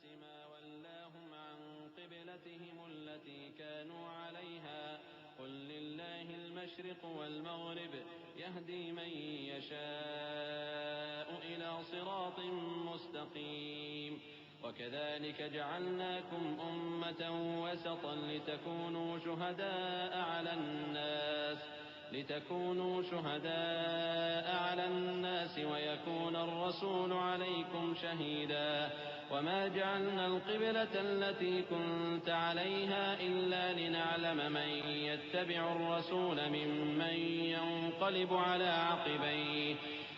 الناس ما ولاهم عن قبلتهم التي كانوا عليها قل لله المشرق والمغرب يهدي من يشاء إلى صراط مستقيم وكذلك جعلناكم أمة وسطا لتكونوا شهداء على الناس ويكون الرسول عليكم شهيدا وما جعلنا القبلة التي كنت عليها إلا لنعلم من يتبع الرسول ممن ينقلب على عقبيه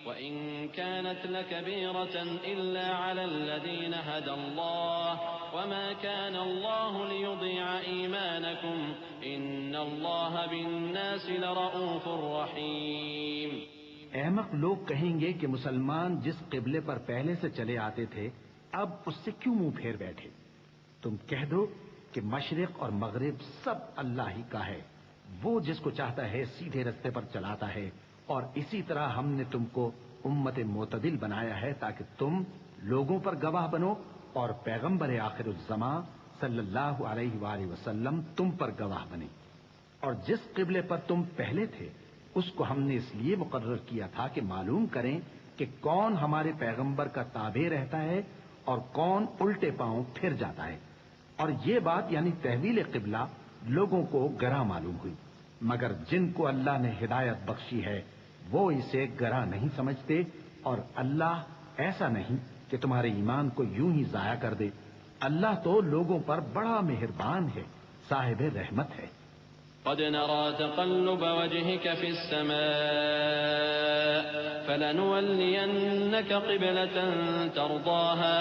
وإن كانت لكبيرة إلا على الذين هدى الله وما كان الله ليضيع إيمانكم إن الله بالناس لرؤوف رحيم۔ احمق لوگ کہیں گے کہ مسلمان جس قبلے پر پہلے سے چلے آتے تھے اب اس سے کیوں منہ پھیر بیٹھے؟ تم کہہ دو کہ مشرق اور مغرب سب اللہ ہی کا ہے، وہ جس کو چاہتا ہے سیدھے رستے پر چلاتا ہے، اور اسی طرح ہم نے تم کو امت معتدل بنایا ہے تاکہ تم لوگوں پر گواہ بنو اور پیغمبر آخر الزماں صلی اللہ علیہ وآلہ وسلم تم پر گواہ بنے۔ اور جس قبلے پر تم پہلے تھے اس کو ہم نے اس لیے مقرر کیا تھا کہ معلوم کریں کہ کون ہمارے پیغمبر کا تابع رہتا ہے اور کون الٹے پاؤں پھر جاتا ہے۔ اور یہ بات یعنی تحویل قبلہ لوگوں کو گراں معلوم ہوئی، مگر جن کو اللہ نے ہدایت بخشی ہے وہ اسے گراں نہیں سمجھتے، اور اللہ ایسا نہیں کہ تمہارے ایمان کو یوں ہی ضائع کر دے۔ اللہ تو لوگوں پر بڑا مہربان ہے، صاحب رحمت ہے۔ قد نرى تقلب وجهك في السماء فلنولينك قبلة ترضاها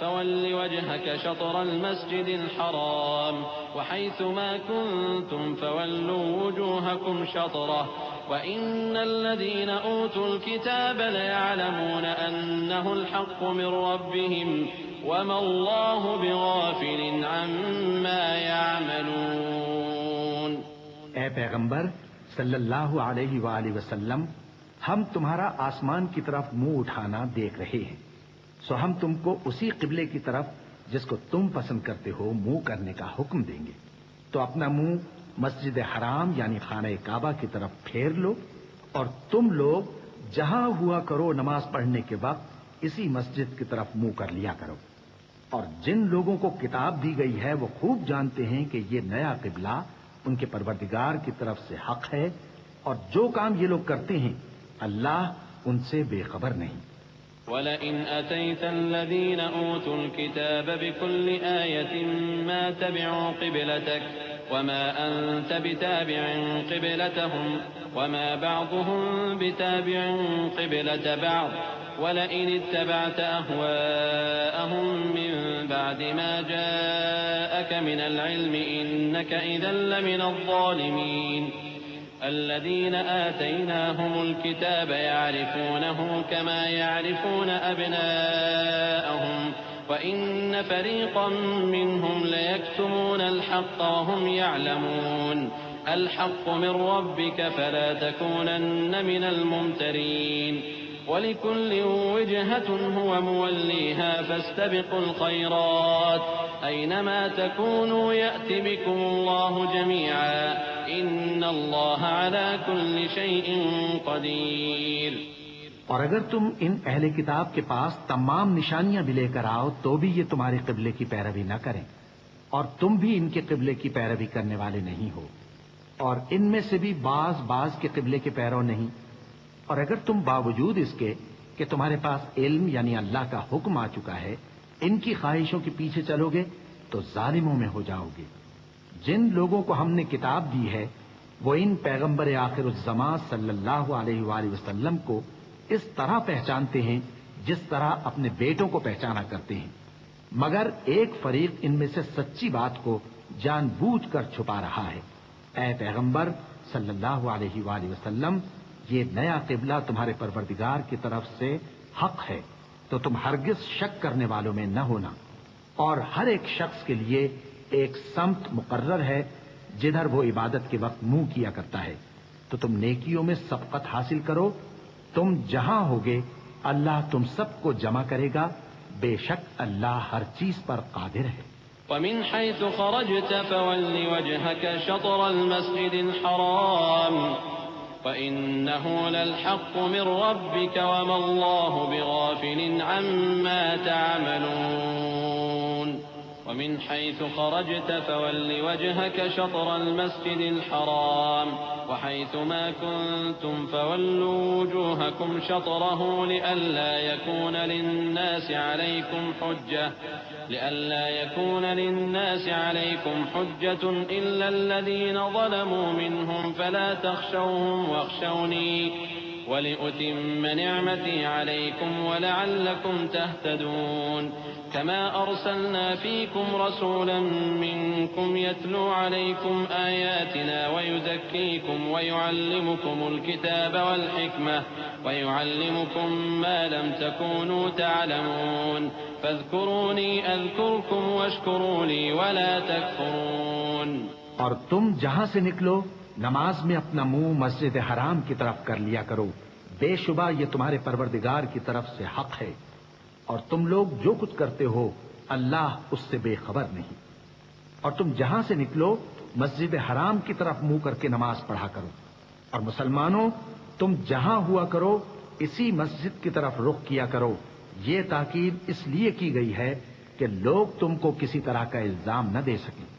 فول وجهك شطر المسجد الحرام وحيث ما كنتم فولوا وجوهكم شطره وإن الذين أوتوا الكتاب ليعلمون أنه الحق من ربهم وما الله بغافل عما يعملون۔ اے پیغمبر صلی اللہ علیہ وآلہ وسلم، ہم تمہارا آسمان کی طرف منہ اٹھانا دیکھ رہے ہیں، سو ہم تم کو اسی قبلے کی طرف جس کو تم پسند کرتے ہو منہ کرنے کا حکم دیں گے، تو اپنا منہ مسجد حرام یعنی خانہ کعبہ کی طرف پھیر لو، اور تم لوگ جہاں ہوا کرو نماز پڑھنے کے وقت اسی مسجد کی طرف منہ کر لیا کرو۔ اور جن لوگوں کو کتاب دی گئی ہے وہ خوب جانتے ہیں کہ یہ نیا قبلہ ان کے پروردگار کی طرف سے حق ہے، اور جو کام یہ لوگ کرتے ہیں اللہ ان سے بے خبر نہیں۔ وَلَئِنْ أَتَيْتَ الَّذِينَ أُوتُوا الْكِتَابَ بِكُلِّ آيَةٍ مَا تَبِعُوا قِبْلَتَكَ وَمَا أَنْتَ بِتَابِعٍ قِبْلَتَهُمْ وَمَا بَعْضُهُمْ بِتَابِعٍ قِبْلَةَ بَعْضٍ وَلَئِنِ اتَّبَعْتَ أَهْوَاءَهُمْ مِنْ بَعْدِ مَا جَاءَكَ مِنَ الْعِلْمِ إِنَّكَ إِذًا لَمِنَ الظَّالِمِينَ۔ الذين آتيناهم الكتاب يعرفونه كما يعرفون أبناءهم وإن فريقا منهم ليكتمون الحق وهم يعلمون الحق من ربك فلا تكونن من الممترين ولكل وجهة هو موليها فاستبقوا الخيرات أينما تكونوا يأت بكم الله جميعا إن الله على كل شيء قدير۔ اور اگر تم ان اہل کتاب کے پاس تمام نشانیاں بھی لے کر آؤ تو بھی یہ تمہارے قبلے کی پیروی نہ کریں، اور تم بھی ان کے قبلے کی پیروی کرنے والے نہیں ہو، اور ان میں سے بھی بعض کے قبلے کے پیرو نہیں۔ اور اگر تم باوجود اس کے کہ تمہارے پاس علم یعنی اللہ کا حکم آ چکا ہے ان کی خواہشوں کے پیچھے چلو گے تو ظالموں میں ہو جاؤ گے۔ جن لوگوں کو ہم نے کتاب دی ہے وہ ان پیغمبر آخر الزماں صلی اللہ علیہ وآلہ وسلم کو اس طرح پہچانتے ہیں جس طرح اپنے بیٹوں کو پہچانا کرتے ہیں، مگر ایک فریق ان میں سے سچی بات کو جان بوجھ کر چھپا رہا ہے۔ اے پیغمبر صلی اللہ علیہ وآلہ وسلم، یہ نیا قبلہ تمہارے پروردگار کی طرف سے حق ہے، تو تم ہرگز شک کرنے والوں میں نہ ہونا، اور ہر ایک شخص کے لیے ایک سمت مقرر ہے جدھر وہ عبادت کے وقت منہ کیا کرتا ہے، تو تم نیکیوں میں سبقت حاصل کرو، تم جہاں ہوگے اللہ تم سب کو جمع کرے گا بے شک اللہ ہر چیز پر قادر ہے. ومن حيث خرجت فول وجهك شطر المسجد الحرام وإنه للحق من ربك وما الله بغافل عما تعملون. ومن حيث خرجت فول وجهك شطر المسجد الحرام وحيث ما كنتم فولوا وجوهكم شطره لئلا يكون للناس عليكم حجة إلا الذين ظلموا منهم فلا تخشوهم واخشوني ولأتم نعمتي عليكم ولعلكم تهتدون. كما أرسلنا فيكم رسولا منكم يتلو عليكم آياتنا ويزكيكم ويعلمكم الكتاب والحكمة ويعلمكم ما لم تكونوا تعلمون فاذكروني أذكركم واشكروا لي ولا تكفرون. اور تم جہاں سے نکلو نماز میں اپنا منہ مسجد حرام کی طرف کر لیا کرو، بے شبہ یہ تمہارے پروردگار کی طرف سے حق ہے، اور تم لوگ جو کچھ کرتے ہو اللہ اس سے بے خبر نہیں. اور تم جہاں سے نکلو مسجد حرام کی طرف منہ کر کے نماز پڑھا کرو، اور مسلمانوں تم جہاں ہوا کرو اسی مسجد کی طرف رخ کیا کرو. یہ تاکید اس لیے کی گئی ہے کہ لوگ تم کو کسی طرح کا الزام نہ دے سکیں،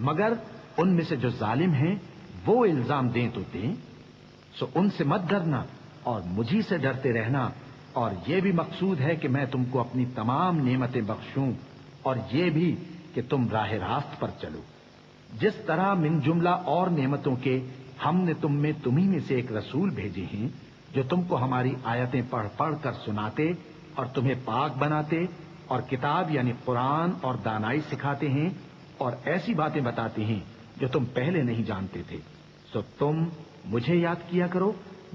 مگر ان میں سے جو ظالم ہیں وہ الزام دیں تو دیں. سو ان سے مت ڈرنا اور مجھی سے ڈرتے رہنا، اور یہ بھی مقصود ہے کہ میں تم کو اپنی تمام نعمتیں بخشوں، اور یہ بھی کہ تم راہ راست پر چلو. جس طرح من جملہ اور نعمتوں کے ہم نے تمہیں میں سے ایک رسول بھیجے ہیں جو تم کو ہماری آیتیں پڑھ پڑھ کر سناتے اور تمہیں پاک بناتے اور کتاب یعنی قرآن اور دانائی سکھاتے ہیں اور ایسی باتیں بتاتے ہیں جو تم پہلے نہیں جانتے تھے. سو تم مجھے یاد کیا کرو،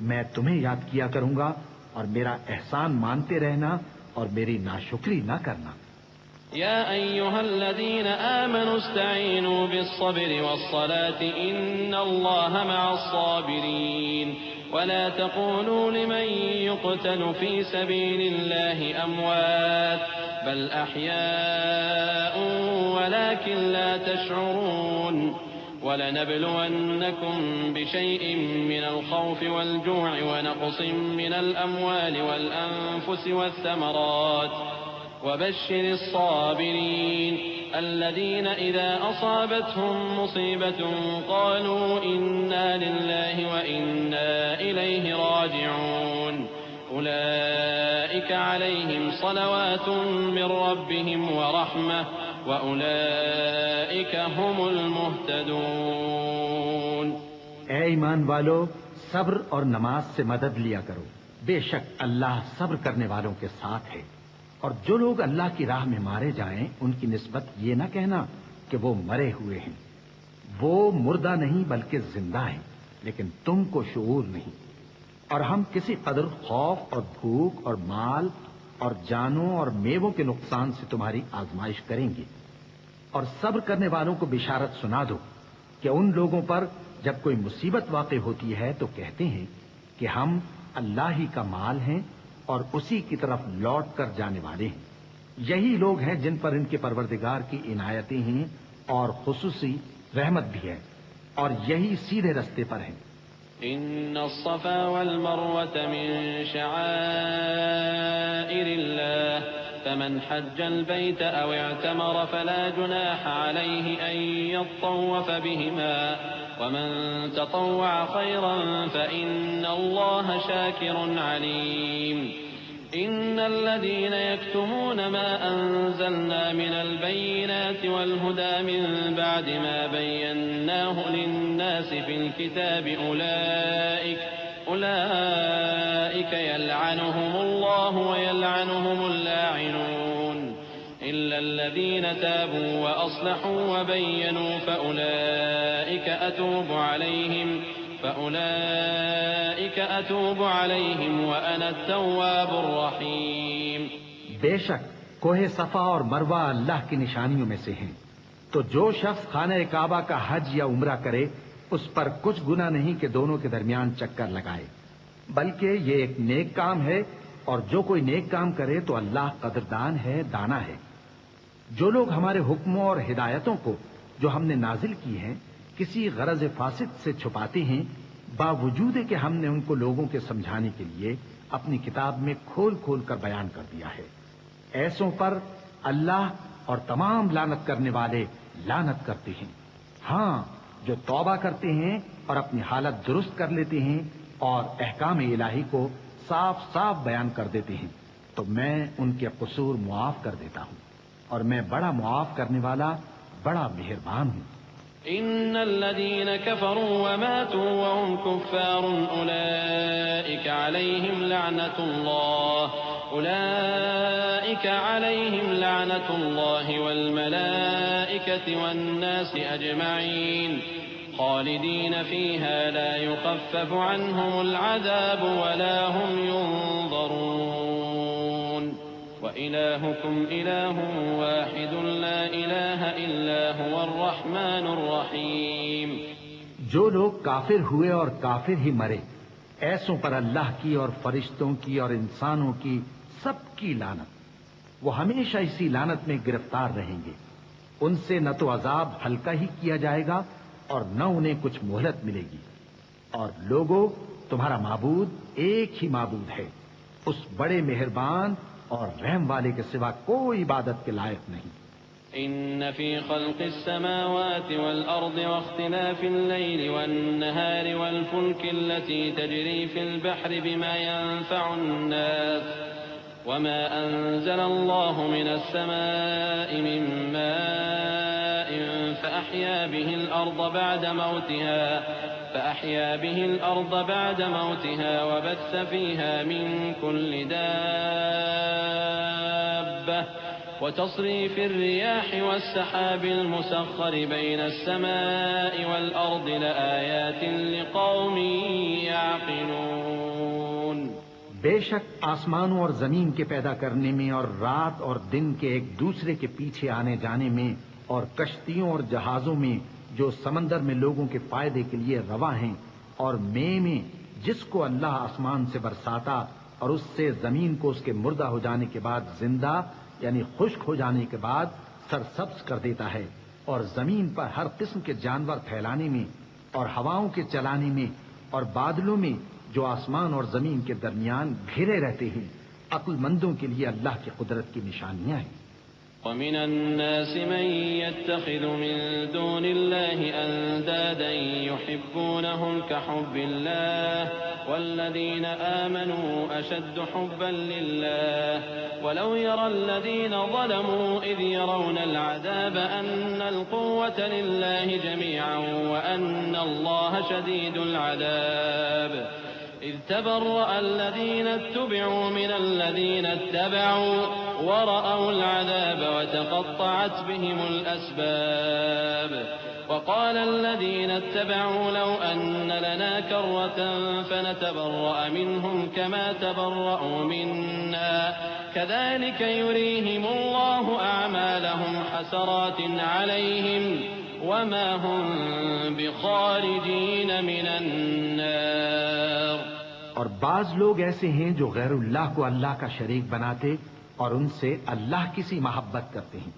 میں تمہیں یاد کیا کروں گا، اور میرا احسان مانتے رہنا اور میری ناشکری نہ کرنا. يا أيها الذين آمنوا استعينوا بالصبر والصلاة إن الله مع الصابرين ولا تقولوا لمن يقتل في سبيل الله أموات بل أحياء ولكن لا تشعرون. ولنبلونكم بشيء من الخوف والجوع ونقص من الأموال والأنفس والثمرات وبشر الصابرين الذين إذا أصابتهم مصيبة قالوا إنا لله وإنا إليه راجعون. أولئك عليهم صلوات من ربهم ورحمة وأولئك هم المهتدون. اے ایمان والو، صبر اور نماز سے مدد لیا کرو، بے شک اللہ صبر کرنے والوں کے ساتھ ہے. اور جو لوگ اللہ کی راہ میں مارے جائیں ان کی نسبت یہ نہ کہنا کہ وہ مرے ہوئے ہیں، وہ مردہ نہیں بلکہ زندہ ہیں، لیکن تم کو شعور نہیں. اور ہم کسی قدر خوف اور بھوک اور مال اور جانوں اور میووں کے نقصان سے تمہاری آزمائش کریں گے. اور صبر کرنے والوں کو بشارت سنا دو کہ ان لوگوں پر جب کوئی مصیبت واقع ہوتی ہے تو کہتے ہیں کہ ہم اللہ ہی کا مال ہیں اور اسی کی طرف لوٹ کر جانے والے ہیں. یہی لوگ ہیں جن پر ان کے پروردگار کی عنایتیں ہیں اور خصوصی رحمت بھی ہے، اور یہی سیدھے رستے پر ہیں. إن الصفا والمروة من شعائر الله فمن حج البيت أو اعتمر فلا جناح عليه أن يطوف بهما ومن تطوع خيرا فإن الله شاكر عليم. إن الذين يكتمون ما أنزلنا من البينات والهدى من بعد ما بيناه للناس في الكتاب أولئك يلعنهم الله ويلعنهم اللاعنون إلا الذين تابوا وأصلحوا وبينوا فأولئك أتوب عليهم وأنا التواب الرحيم. بے شک کوہ صفا اور مروہ اللہ کی نشانیوں میں سے ہیں، تو جو شخص خانہ کعبہ کا حج یا عمرہ کرے اس پر کچھ گناہ نہیں کہ دونوں کے درمیان چکر لگائے، بلکہ یہ ایک نیک کام ہے اور جو کوئی نیک کام کرے تو اللہ قدردان ہے، دانا ہے۔ جو لوگ ہمارے حکموں اور ہدایتوں کو جو ہم نے نازل کی ہیں کسی غرض فاسد سے چھپاتے ہیں، باوجود کہ ہم نے ان کو لوگوں کے سمجھانے کے لیے اپنی کتاب میں کھول کھول کر بیان کر دیا ہے، ایسوں پر اللہ اور تمام لعنت کرنے والے لعنت کرتے ہیں۔ ہاں، جو توبہ کرتے ہیں اور اپنی حالت درست کر لیتے ہیں اور احکام الہی کو صاف صاف بیان کر دیتے ہیں تو میں ان کے قصور معاف کر دیتا ہوں، اور میں بڑا معاف کرنے والا، بڑا مہربان ہوں۔ إن الذين كفروا وماتوا وهم كفار أولئك عليهم لعنة الله والملائكة والناس أجمعين خالدين فيها لا يخفف عنهم العذاب ولا هم ينظرون وإلهكم إله واحد لا إله إلا هو الرحمن الرحيم۔ جو لوگ کافر ہوئے اور کافر ہی مرے، ایسوں پر اللہ کی اور فرشتوں کی اور انسانوں کی سب کی لعنت، وہ ہمیشہ اسی لعنت میں گرفتار رہیں گے۔ ان سے نہ تو عذاب ہلکا ہی کیا جائے گا اور نہ انہیں کچھ مہلت ملے گی۔ اور لوگوں، تمہارا معبود ایک ہی معبود ہے، اس بڑے مہربان اور رحم والے کے سوا کوئی عبادت کے لائق نہیں۔ إن في خلق السماوات والأرض واختلاف الليل والنهار والفلك التي تجري في البحر بما ينفع الناس وما أنزل الله من السماء من ماء فأحيا به الأرض بعد موتها وبث فيها من كل دابة وتصريف الرياح والسحاب المسخر بين السماء والأرض لآيات لقوم يعقلون۔ بے شک آسمانوں اور زمین کے پیدا کرنے میں اور رات اور دن کے ایک دوسرے کے پیچھے آنے جانے میں اور کشتیوں اور جہازوں میں جو سمندر میں لوگوں کے فائدے کے لیے روا ہیں، اور میں جس کو اللہ آسمان سے برساتا اور اس سے زمین کو اس کے مردہ ہو جانے کے بعد زندہ یعنی خشک ہو جانے کے بعد سرسبز کر دیتا ہے، اور زمین پر ہر قسم کے جانور پھیلانے میں اور ہواؤں کے چلانے میں اور بادلوں میں جو آسمان اور زمین کے درمیان گھرے رہتے ہیں، عقل مندوں کے لیے اللہ کی قدرت کی نشانیاں ہیں۔ ومن الناس من يتخذ من دون الله أندادا يحبونهم كحب الله والذين آمنوا أشد حبا لله ولو يرى الذين ظلموا إذ يرون العذاب أن القوة لله جميعا وأن الله شديد العذاب إذ تبرأ الذين اتبعوا من الذين اتبعوا ورأوا العذاب وتقطعت بهم الأسباب وقال الذين اتبعوا لو أن لنا كرة فنتبرأ منهم كما تبرأوا منا كذلك يريهم الله أعمالهم حسرات عليهم وما هم بخارجين من النار۔ اور بعض لوگ ایسے ہیں جو غیر اللہ کو اللہ کا شریک بناتے اور ان سے اللہ کی سی محبت کرتے ہیں،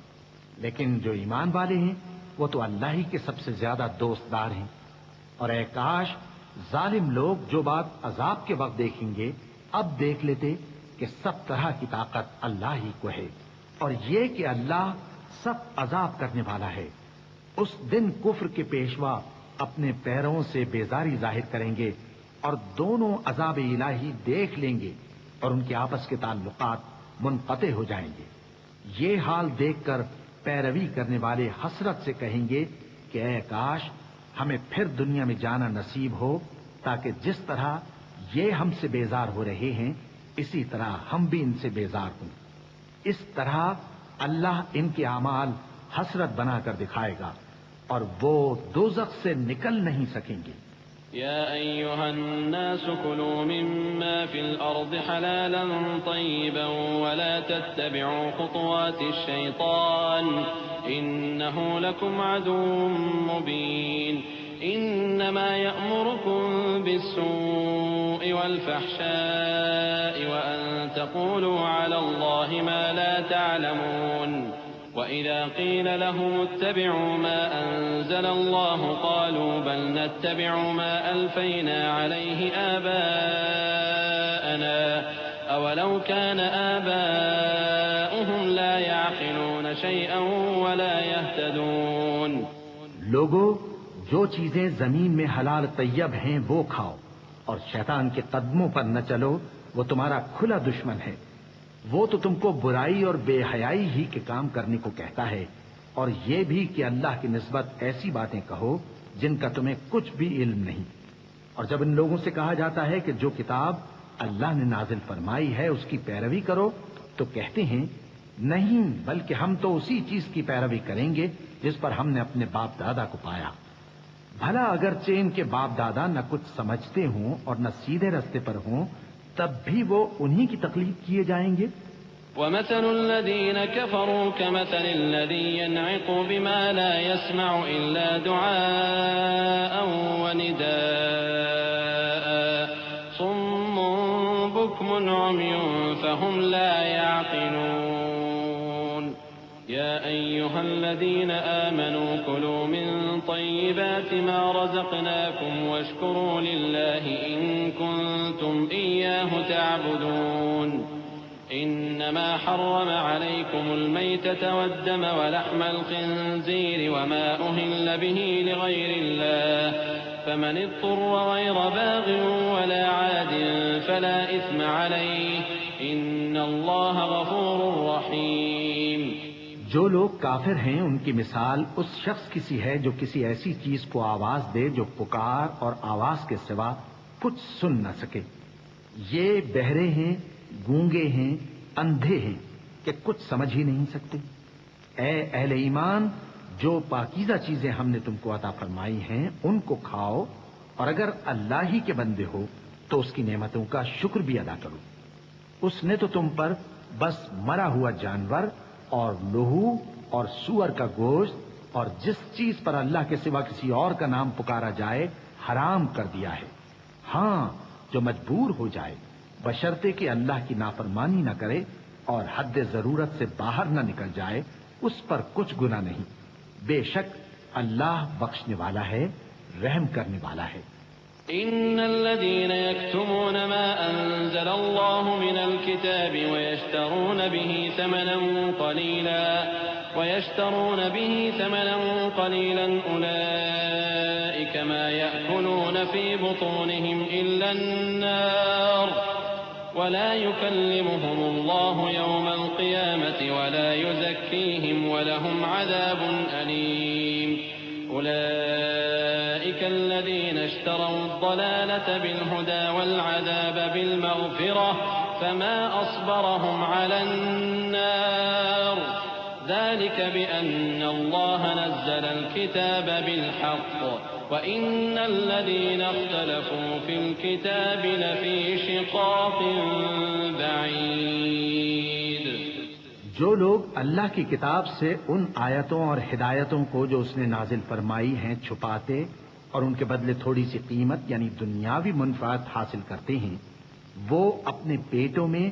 لیکن جو ایمان والے ہیں وہ تو اللہ ہی کے سب سے زیادہ دوستدار ہیں۔ اور اے کاش ظالم لوگ جو بات عذاب کے وقت دیکھیں گے اب دیکھ لیتے کہ سب طرح کی طاقت اللہ ہی کو ہے، اور یہ کہ اللہ سب عذاب کرنے والا ہے۔ اس دن کفر کے پیشوا اپنے پیروں سے بیزاری ظاہر کریں گے اور دونوں عذاب الہی دیکھ لیں گے اور ان کے آپس کے تعلقات منقطع ہو جائیں گے۔ یہ حال دیکھ کر پیروی کرنے والے حسرت سے کہیں گے کہ اے کاش ہمیں پھر دنیا میں جانا نصیب ہو تاکہ جس طرح یہ ہم سے بیزار ہو رہے ہیں اسی طرح ہم بھی ان سے بیزار ہوں۔ اس طرح اللہ ان کے اعمال حسرت بنا کر دکھائے گا اور وہ دوزخ سے نکل نہیں سکیں گے۔ يا أيها الناس كلوا مما في الأرض حلالا طيبا ولا تتبعوا خطوات الشيطان إنه لكم عدو مبين إنما يأمركم بالسوء والفحشاء وأن تقولوا على الله ما لا تعلمون وإذا قيل لهم اتبعوا ما أنزل الله قالوا بل نتبع ما ألفينا عليه آباءنا أولو كان آباؤهم لا يعقلون شيئا ولا يهتدون. لوگو، جو چیزیں زمین میں حلال طیب ہیں وہ کھاؤ، اور شیطان کے قدموں پر نہ چلو، وہ تمہارا کھلا دشمن ہے. وہ تو تم کو برائی اور بے حیائی ہی کے کام کرنے کو کہتا ہے، اور یہ بھی کہ اللہ کی نسبت ایسی باتیں کہو جن کا تمہیں کچھ بھی علم نہیں. اور جب ان لوگوں سے کہا جاتا ہے کہ جو کتاب اللہ نے نازل فرمائی ہے اس کی پیروی کرو، تو کہتے ہیں نہیں، بلکہ ہم تو اسی چیز کی پیروی کریں گے جس پر ہم نے اپنے باپ دادا کو پایا. بھلا اگرچہ ان کے باپ دادا نہ کچھ سمجھتے ہوں اور نہ سیدھے رستے پر ہوں، تب بھی وہ انہی کی تقلید کیے جائیں گے. ومثل الذين كفروا كمثل الذي ينعق بما لا يسمع إلا دعاء ونداء صم بكم عمي فهم لا يعقلون. يا أيها الذين آمنوا كلوا من طيبات ما رزقناكم واشكروا لله إن كنتم إياه تعبدون. إنما حرم عليكم الميتة والدم ولحم الخنزير وما أهل به لغير الله فمن اضطر غير باغ ولا عاد فلا إثم عليه إن الله غفور رحيم. جو لوگ کافر ہیں ان کی مثال اس شخص کی سی ہے جو کسی ایسی چیز کو آواز دے جو پکار اور آواز کے سوا کچھ سن نہ سکے. یہ بہرے ہیں، گونگے ہیں، اندھے ہیں کہ کچھ سمجھ ہی نہیں سکتے. اے اہل ایمان، جو پاکیزہ چیزیں ہم نے تم کو عطا فرمائی ہیں ان کو کھاؤ، اور اگر اللہ ہی کے بندے ہو تو اس کی نعمتوں کا شکر بھی ادا کرو. اس نے تو تم پر بس مرا ہوا جانور اور لہو اور سور کا گوشت اور جس چیز پر اللہ کے سوا کسی اور کا نام پکارا جائے حرام کر دیا ہے. ہاں، جو مجبور ہو جائے بشرطے کہ اللہ کی نافرمانی نہ کرے اور حد ضرورت سے باہر نہ نکل جائے، اس پر کچھ گناہ نہیں. بے شک اللہ بخشنے والا ہے، رحم کرنے والا ہے. إن الذين يكتمون ما أنزل الله من الكتاب ويشترون به ثمنا قليلا أولئك ما يأكلون في بطونهم إلا النار ولا يكلمهم الله يوم القيامة ولا يزكيهم ولهم عذاب أليم. أولئك الذين اشتروا الضلالة بالهدى والعذاب بالمغفرة فما أصبرهم على النار ذلك بأن الله نزل الكتاب بالحق وإن الذين اختلفوا في الكتاب لفي شقاق بعيد. جو لوگ اللہ کی کتاب سے ان آیتوں اور ہدایتوں کو جو اس نے نازل فرمائی ہیں چھپاتے اور ان کے بدلے تھوڑی سی قیمت یعنی دنیاوی منفعت حاصل کرتے ہیں، وہ اپنے پیٹوں میں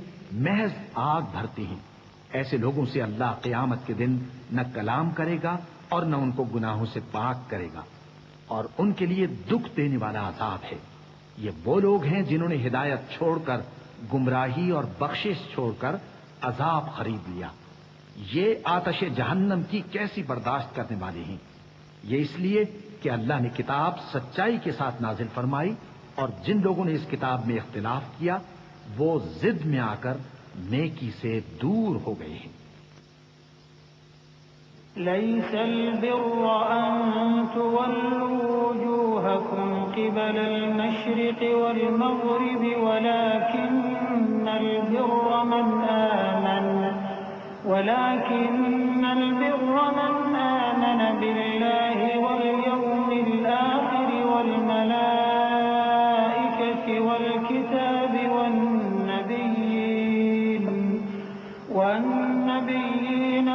محض آگ بھرتے ہیں. ایسے لوگوں سے اللہ قیامت کے دن نہ کلام کرے گا اور نہ ان کو گناہوں سے پاک کرے گا، اور ان کے لیے دکھ دینے والا عذاب ہے. یہ وہ لوگ ہیں جنہوں نے ہدایت چھوڑ کر گمراہی اور بخشش چھوڑ کر عذاب خرید لیا. یہ آتش جہنم کی کیسی برداشت کرنے والے ہیں. یہ اس لیے کہ اللہ نے کتاب سچائی کے ساتھ نازل فرمائی، اور جن لوگوں نے اس کتاب میں اختلاف کیا وہ ضد میں آ کر نیکی سے دور ہو گئے ہیں. ليس البر أن تولوا وجوهكم قبل المشرق والمغرب ولكن البر من آمن بالله واليوم الآخر والملائكة والكتاب والنبيين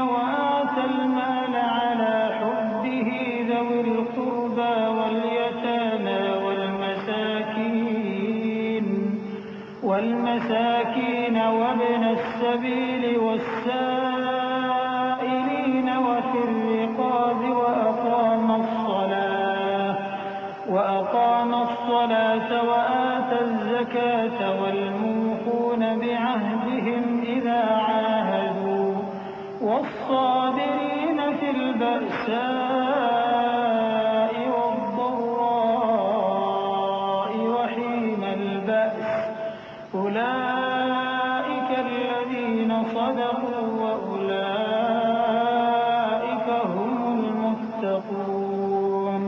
وآتى المال على حبه ذوي القربى واليتامى السبيل والسائلين وفي الرقاب وأقام الصلاة وآتى الزكاة والموفون بعهدهم إذا عاهدوا والصابرين في البأساء والضراء وحين البأس أولئك الذين صدقوا وأولئك هم المتقون۔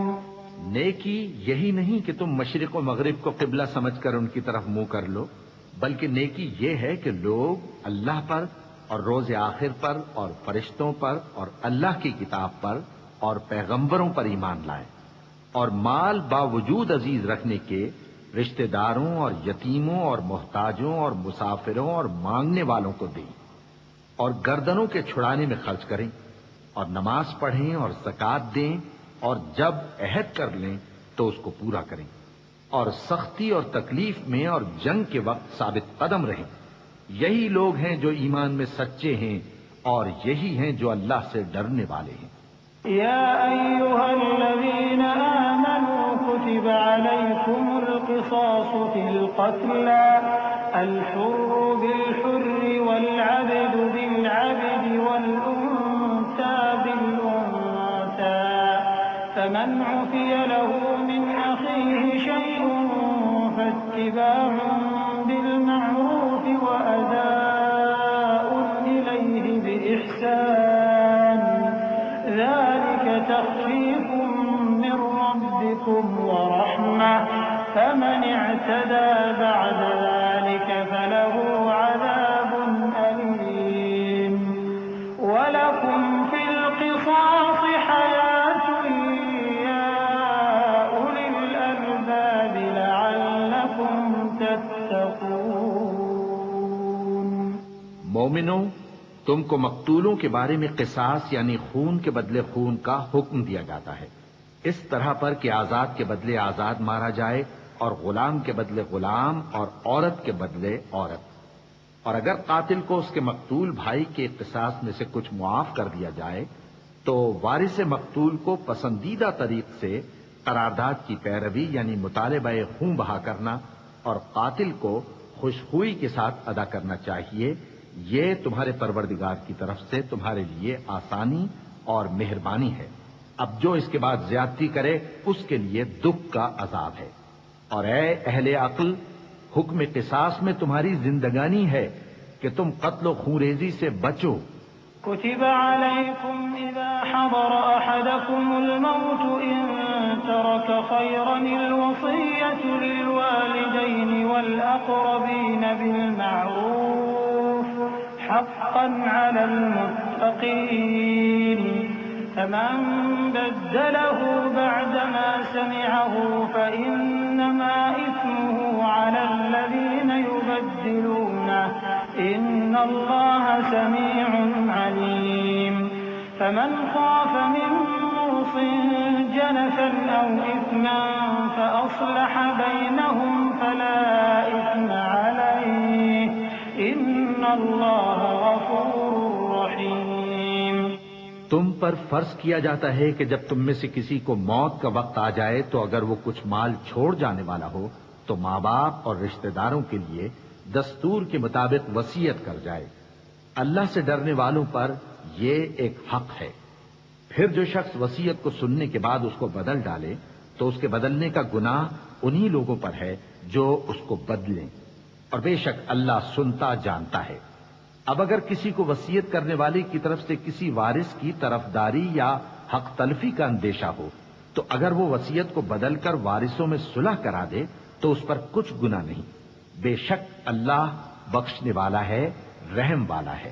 نیکی یہی نہیں کہ تم مشرق و مغرب کو قبلہ سمجھ کر ان کی طرف منہ کر لو، بلکہ نیکی یہ ہے کہ لوگ اللہ پر اور روز آخر پر اور فرشتوں پر اور اللہ کی کتاب پر اور پیغمبروں پر ایمان لائیں، اور مال باوجود عزیز رکھنے کے رشتہ داروں اور یتیموں اور محتاجوں اور مسافروں اور مانگنے والوں کو دیں، اور گردنوں کے چھڑانے میں خرچ کریں، اور نماز پڑھیں اور زکوٰۃ دیں، اور جب عہد کر لیں تو اس کو پورا کریں، اور سختی اور تکلیف میں اور جنگ کے وقت ثابت قدم رہیں۔ یہی لوگ ہیں جو ایمان میں سچے ہیں، اور یہی ہیں جو اللہ سے ڈرنے والے ہیں۔ يا أيها الذين آمنوا كتب عليكم القصاص في القتلى الحر بالحر والعبد بالعبد والأنثى بالأنثى فمن عفي له من أخيه شيء فاتباع بالمعروف وأداء إليه بإحسان ذلك تخفيف من ربكم ورحمة فمن اعتدى بعد ذلك فله عذاب أليم ولكم في القصاص حياة يا أولي الألباب لعلكم تتقون۔ مومنوں، تم کو مقتولوں کے بارے میں قصاص یعنی خون کے بدلے خون کا حکم دیا جاتا ہے، اس طرح پر کہ آزاد کے بدلے آزاد مارا جائے، اور غلام کے بدلے غلام، اور عورت کے بدلے عورت۔ اور اگر قاتل کو اس کے مقتول بھائی کے قصاص میں سے کچھ معاف کر دیا جائے تو وارث مقتول کو پسندیدہ طریق سے قرارداد کی پیروی یعنی مطالبہ خون بہا کرنا اور قاتل کو خوشخوئی کے ساتھ ادا کرنا چاہیے۔ یہ تمہارے پروردگار کی طرف سے تمہارے لیے آسانی اور مہربانی ہے۔ اب جو اس کے بعد زیادتی کرے اس کے لیے دکھ کا عذاب ہے۔ اور اے اہل عقل، حکم قصاص میں تمہاری زندگانی ہے کہ تم قتل و خونریزی سے بچو۔ كتب عليكم إذا حضر أحدكم الموت إن ترك خيرا الوصية للوالدين والأقربين بالمعروف حقا على المتقين فمن بدله بعدما سمعه فإنما إثمه على الذين يبدلونه إن الله سميع عليم فمن خاف من موص جنفا أو إثما فأصلح بينهم فلا إثم عليه إن الله غفور رحيم۔ تم پر فرض کیا جاتا ہے کہ جب تم میں سے کسی کو موت کا وقت آ جائے تو اگر وہ کچھ مال چھوڑ جانے والا ہو تو ماں باپ اور رشتہ داروں کے لیے دستور کے مطابق وصیت کر جائے۔ اللہ سے ڈرنے والوں پر یہ ایک حق ہے۔ پھر جو شخص وصیت کو سننے کے بعد اس کو بدل ڈالے تو اس کے بدلنے کا گناہ انہی لوگوں پر ہے جو اس کو بدلیں، اور بے شک اللہ سنتا جانتا ہے۔ اب اگر کسی کو وصیت کرنے والے کی طرف سے کسی وارث کی طرفداری یا حق تلفی کا اندیشہ ہو تو اگر وہ وصیت کو بدل کر وارثوں میں صلح کرا دے تو اس پر کچھ گناہ نہیں، بے شک اللہ بخشنے والا ہے، رحم والا ہے۔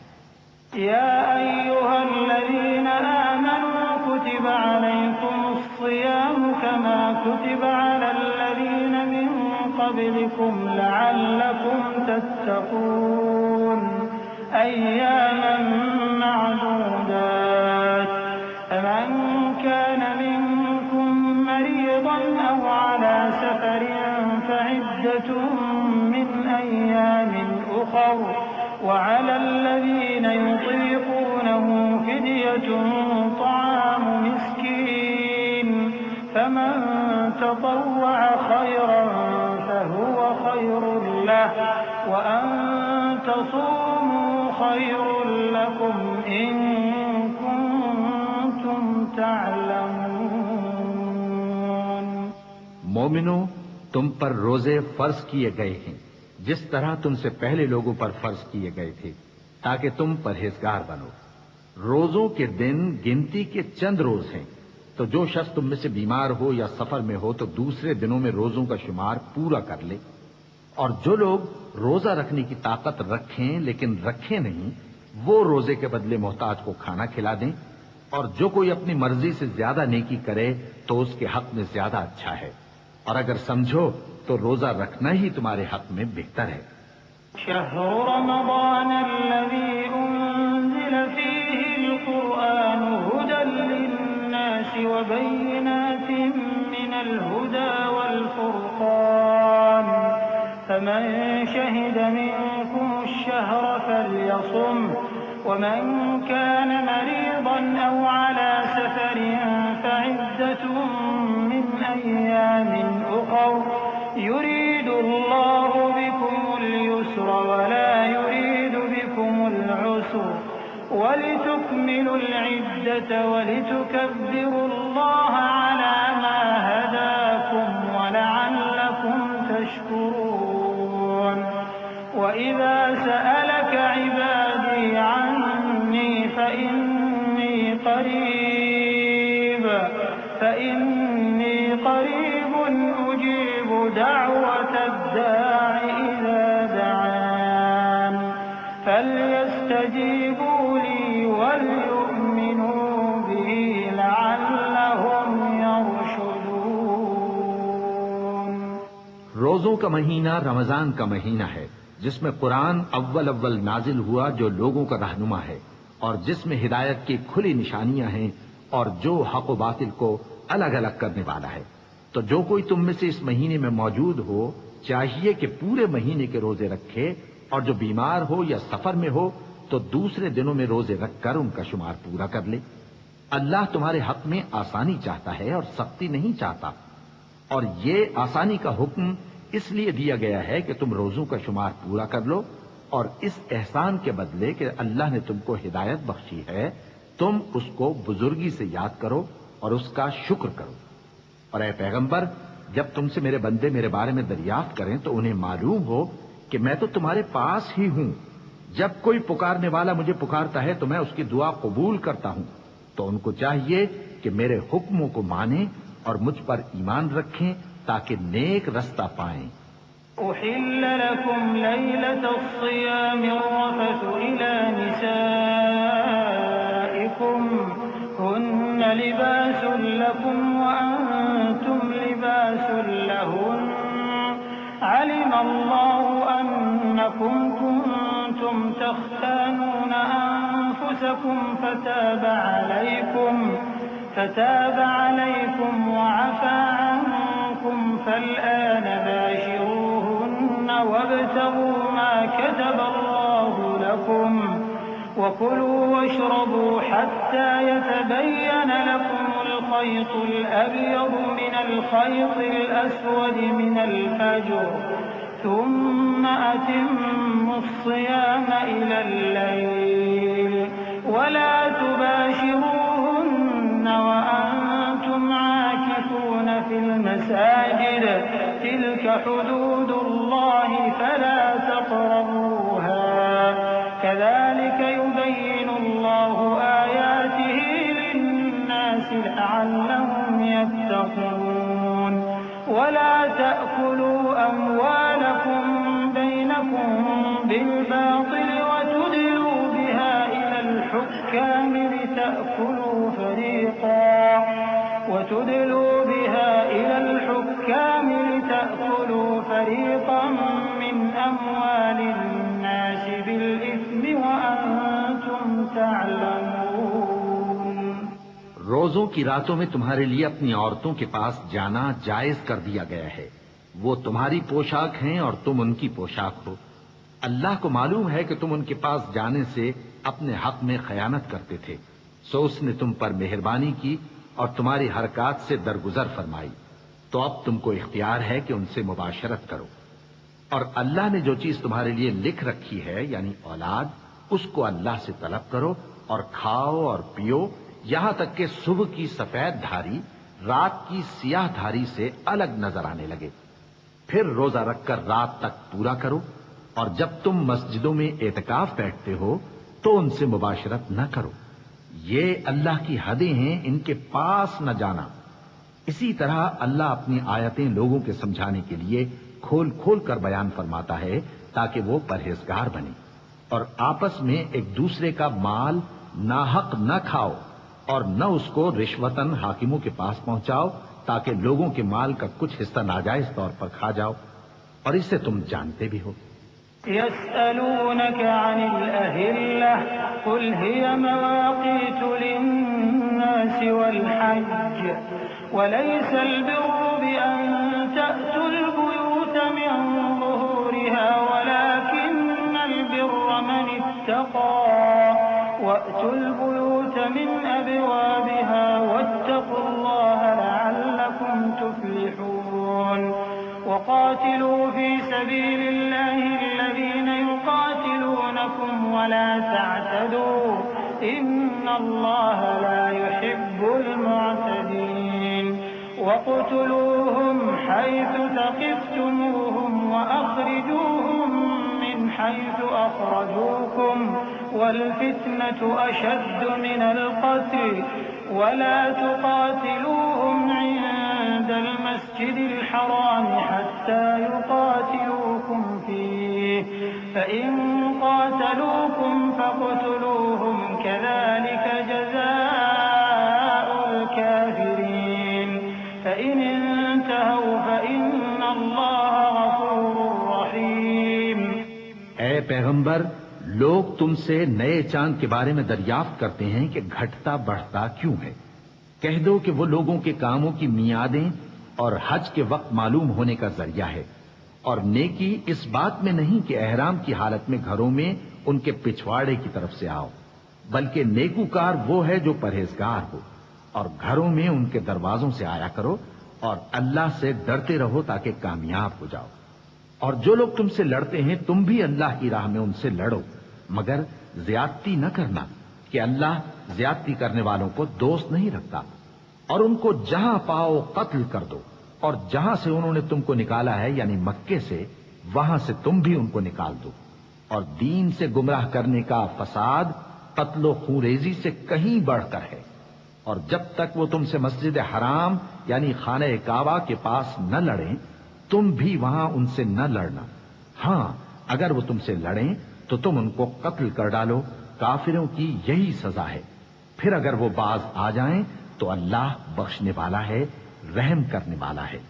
يا أيها الذين آمنوا كتب عليكم الصيام كما كتب على الذين من قبلكم لعلكم تتقون أياما معدودات فمن كان منكم مريضا أو على سفر فعدة من أيام أخر وعلى الذين يطيقونه فدية طعام مسكين فمن تطوع خيرا فهو خير له وأن تصوموا خير لكم إن كنتم تعلمون۔ مومنو، تم پر روزے فرض کیے گئے ہیں جس طرح تم سے پہلے لوگوں پر فرض کیے گئے تھے تاکہ تم پرہیزگار بنو۔ روزوں کے دن گنتی کے چند روز ہیں، تو جو شخص تم میں سے بیمار ہو یا سفر میں ہو تو دوسرے دنوں میں روزوں کا شمار پورا کر لے۔ اور جو لوگ روزہ رکھنے کی طاقت رکھیں لیکن رکھیں نہیں، وہ روزے کے بدلے محتاج کو کھانا کھلا دیں، اور جو کوئی اپنی مرضی سے زیادہ نیکی کرے تو اس کے حق میں زیادہ اچھا ہے، اور اگر سمجھو تو روزہ رکھنا ہی تمہارے حق میں بہتر ہے۔ شهر رمضان الذي أنزل فيه القرآن هدى للناس وبينات من الهدى والفرقان فمن شهد منكم الشهر فليصم ومن كان مريضا أو على سفر فعدة من أيام أخر يريد الله بكم اليسر ولا يريد بكم العسر ولتكملوا العدة ولتكبروا الله على ما هداكم ولعلكم تشكرون۔ وإذا سألك عبادي عني فإني قريب أجيب دعوة الداع إذا دعان فليستجيبوا لي وليؤمنوا بي لعلهم يرشدون۔ روزوں کا مہینہ رمضان کا مہینہ ہے جس میں قرآن اول نازل ہوا جو لوگوں کا رہنما ہے اور جس میں ہدایت کی کھلی نشانیاں ہیں اور جو حق و باطل کو الگ الگ کرنے والا ہے۔ تو جو کوئی تم میں سے اس مہینے میں موجود ہو چاہیے کہ پورے مہینے کے روزے رکھے، اور جو بیمار ہو یا سفر میں ہو تو دوسرے دنوں میں روزے رکھ کر ان کا شمار پورا کر لے۔ اللہ تمہارے حق میں آسانی چاہتا ہے اور سختی نہیں چاہتا، اور یہ آسانی کا حکم اس لیے دیا گیا ہے کہ تم روزوں کا شمار پورا کر لو، اور اس احسان کے بدلے کہ اللہ نے تم کو ہدایت بخشی ہے تم اس کو بزرگی سے یاد کرو اور اس کا شکر کرو۔ اور اے پیغمبر، جب تم سے میرے بندے میرے بارے میں دریافت کریں تو انہیں معلوم ہو کہ میں تو تمہارے پاس ہی ہوں۔ جب کوئی پکارنے والا مجھے پکارتا ہے تو میں اس کی دعا قبول کرتا ہوں، تو ان کو چاہیے کہ میرے حکموں کو مانیں اور مجھ پر ایمان رکھیں تاکہ نیک رستہ پائیں۔ أحل لكم ليلة الصيام الرفث إلى نسائكم هن لباس لكم وأنتم لباس لهن علم الله أنكم كنتم تختانون أنفسكم فتاب عليكم وعفى عنكم فالآن باشروهن وابتغوا ما كتب الله لكم وكلوا واشربوا حتى يتبين لكم الخيط الأبيض من الخيط الأسود من الفجر ثم أتموا الصيام إلى الليل ولا تباشروهن وأنتم عاكفون في المساجد تلك حدود الله فلا تقربوها كذلك يبين الله آياته للناس لعلهم يتقون ولا تأكلوا أموالكم بينكم بالباطل وتدلوا بها إلى الحكام لتأكلوا فريقا من أموال الناس بالإثم وأنتم تعلمون۔ روزوں کی راتوں میں تمہارے لیے اپنی عورتوں کے پاس جانا جائز کر دیا گیا ہے، وہ تمہاری پوشاک ہیں اور تم ان کی پوشاک ہو۔ اللہ کو معلوم ہے کہ تم ان کے پاس جانے سے اپنے حق میں خیانت کرتے تھے، سو اس نے تم پر مہربانی کی اور تمہاری حرکات سے درگزر فرمائی، تو اب تم کو اختیار ہے کہ ان سے مباشرت کرو۔ اور اللہ نے جو چیز تمہارے لیے لکھ رکھی ہے یعنی اولاد، اس کو اللہ سے طلب کرو اور کھاؤ اور پیو، یہاں تک کہ صبح کی سفید دھاری رات کی سیاہ دھاری سے الگ نظر آنے لگے، پھر روزہ رکھ کر رات تک پورا کرو، اور جب تم مسجدوں میں اعتکاف بیٹھتے ہو تو ان سے مباشرت نہ کرو، یہ اللہ کی حدیں ہیں، ان کے پاس نہ جانا۔ اسی طرح اللہ اپنی آیتیں لوگوں کے سمجھانے کے لیے کھول کھول کر بیان فرماتا ہے تاکہ وہ پرہیزگار بنے، اور آپس میں ایک دوسرے کا مال ناحق نہ کھاؤ اور نہ اس کو رشوتاً حاکموں کے پاس پہنچاؤ تاکہ لوگوں کے مال کا کچھ حصہ ناجائز طور پر کھا جاؤ، اور اسے تم جانتے بھی ہو۔ يسألونك عن الأهلة قل هي مواقيت للناس والحج وليس البر بأن تأتوا البيوت من ظهورها ولكن البر من اتقى وأتوا البيوت من أبوابها واتقوا الله لعلكم تفلحون وقاتلوا في سبيل الله الذين يقاتلونكم ولا تعتدوا إن الله لا يحب المعتدين وقتلوهم حيث ثقفتموهم وأخرجوهم من حيث أخرجوكم والفتنة أشد من القتل ولا تقاتلوهم عند المسجد الحرام حتى يقاتلوكم فيه فإن قاتلوكم فاقتلوهم كذلك جزاء الكافرين فإن انتهوا فإن الله غفور رحيم۔ اے پیغمبر، لوگ تم سے نئے چاند کے بارے میں دریافت کرتے ہیں کہ گھٹتا بڑھتا کیوں ہے۔ کہہ دو کہ وہ لوگوں کے کاموں کی میعادیں اور حج کے وقت معلوم ہونے کا ذریعہ ہے، اور نیکی اس بات میں نہیں کہ احرام کی حالت میں گھروں میں ان کے پچھواڑے کی طرف سے آؤ، بلکہ نیکوکار وہ ہے جو پرہیزگار ہو، اور گھروں میں ان کے دروازوں سے آیا کرو اور اللہ سے ڈرتے رہو تاکہ کامیاب ہو جاؤ۔ اور جو لوگ تم سے لڑتے ہیں تم بھی اللہ کی راہ میں ان سے لڑو، مگر زیادتی نہ کرنا کہ اللہ زیادتی کرنے والوں کو دوست نہیں رکھتا، اور ان کو جہاں پاؤ قتل کر دو، اور جہاں سے انہوں نے تم کو نکالا ہے یعنی مکے سے وہاں سے تم بھی ان کو نکال دو، اور دین سے گمراہ کرنے کا فساد قتل و خونریزی سے کہیں بڑھ کر ہے، اور جب تک وہ تم سے مسجد حرام یعنی خانہ کعبہ کے پاس نہ لڑیں تم بھی وہاں ان سے نہ لڑنا، ہاں اگر وہ تم سے لڑیں تو تم ان کو قتل کر ڈالو، کافروں کی یہی سزا ہے، پھر اگر وہ باز آ جائیں تو اللہ بخشنے والا ہے، رحم کرنے والا ہے۔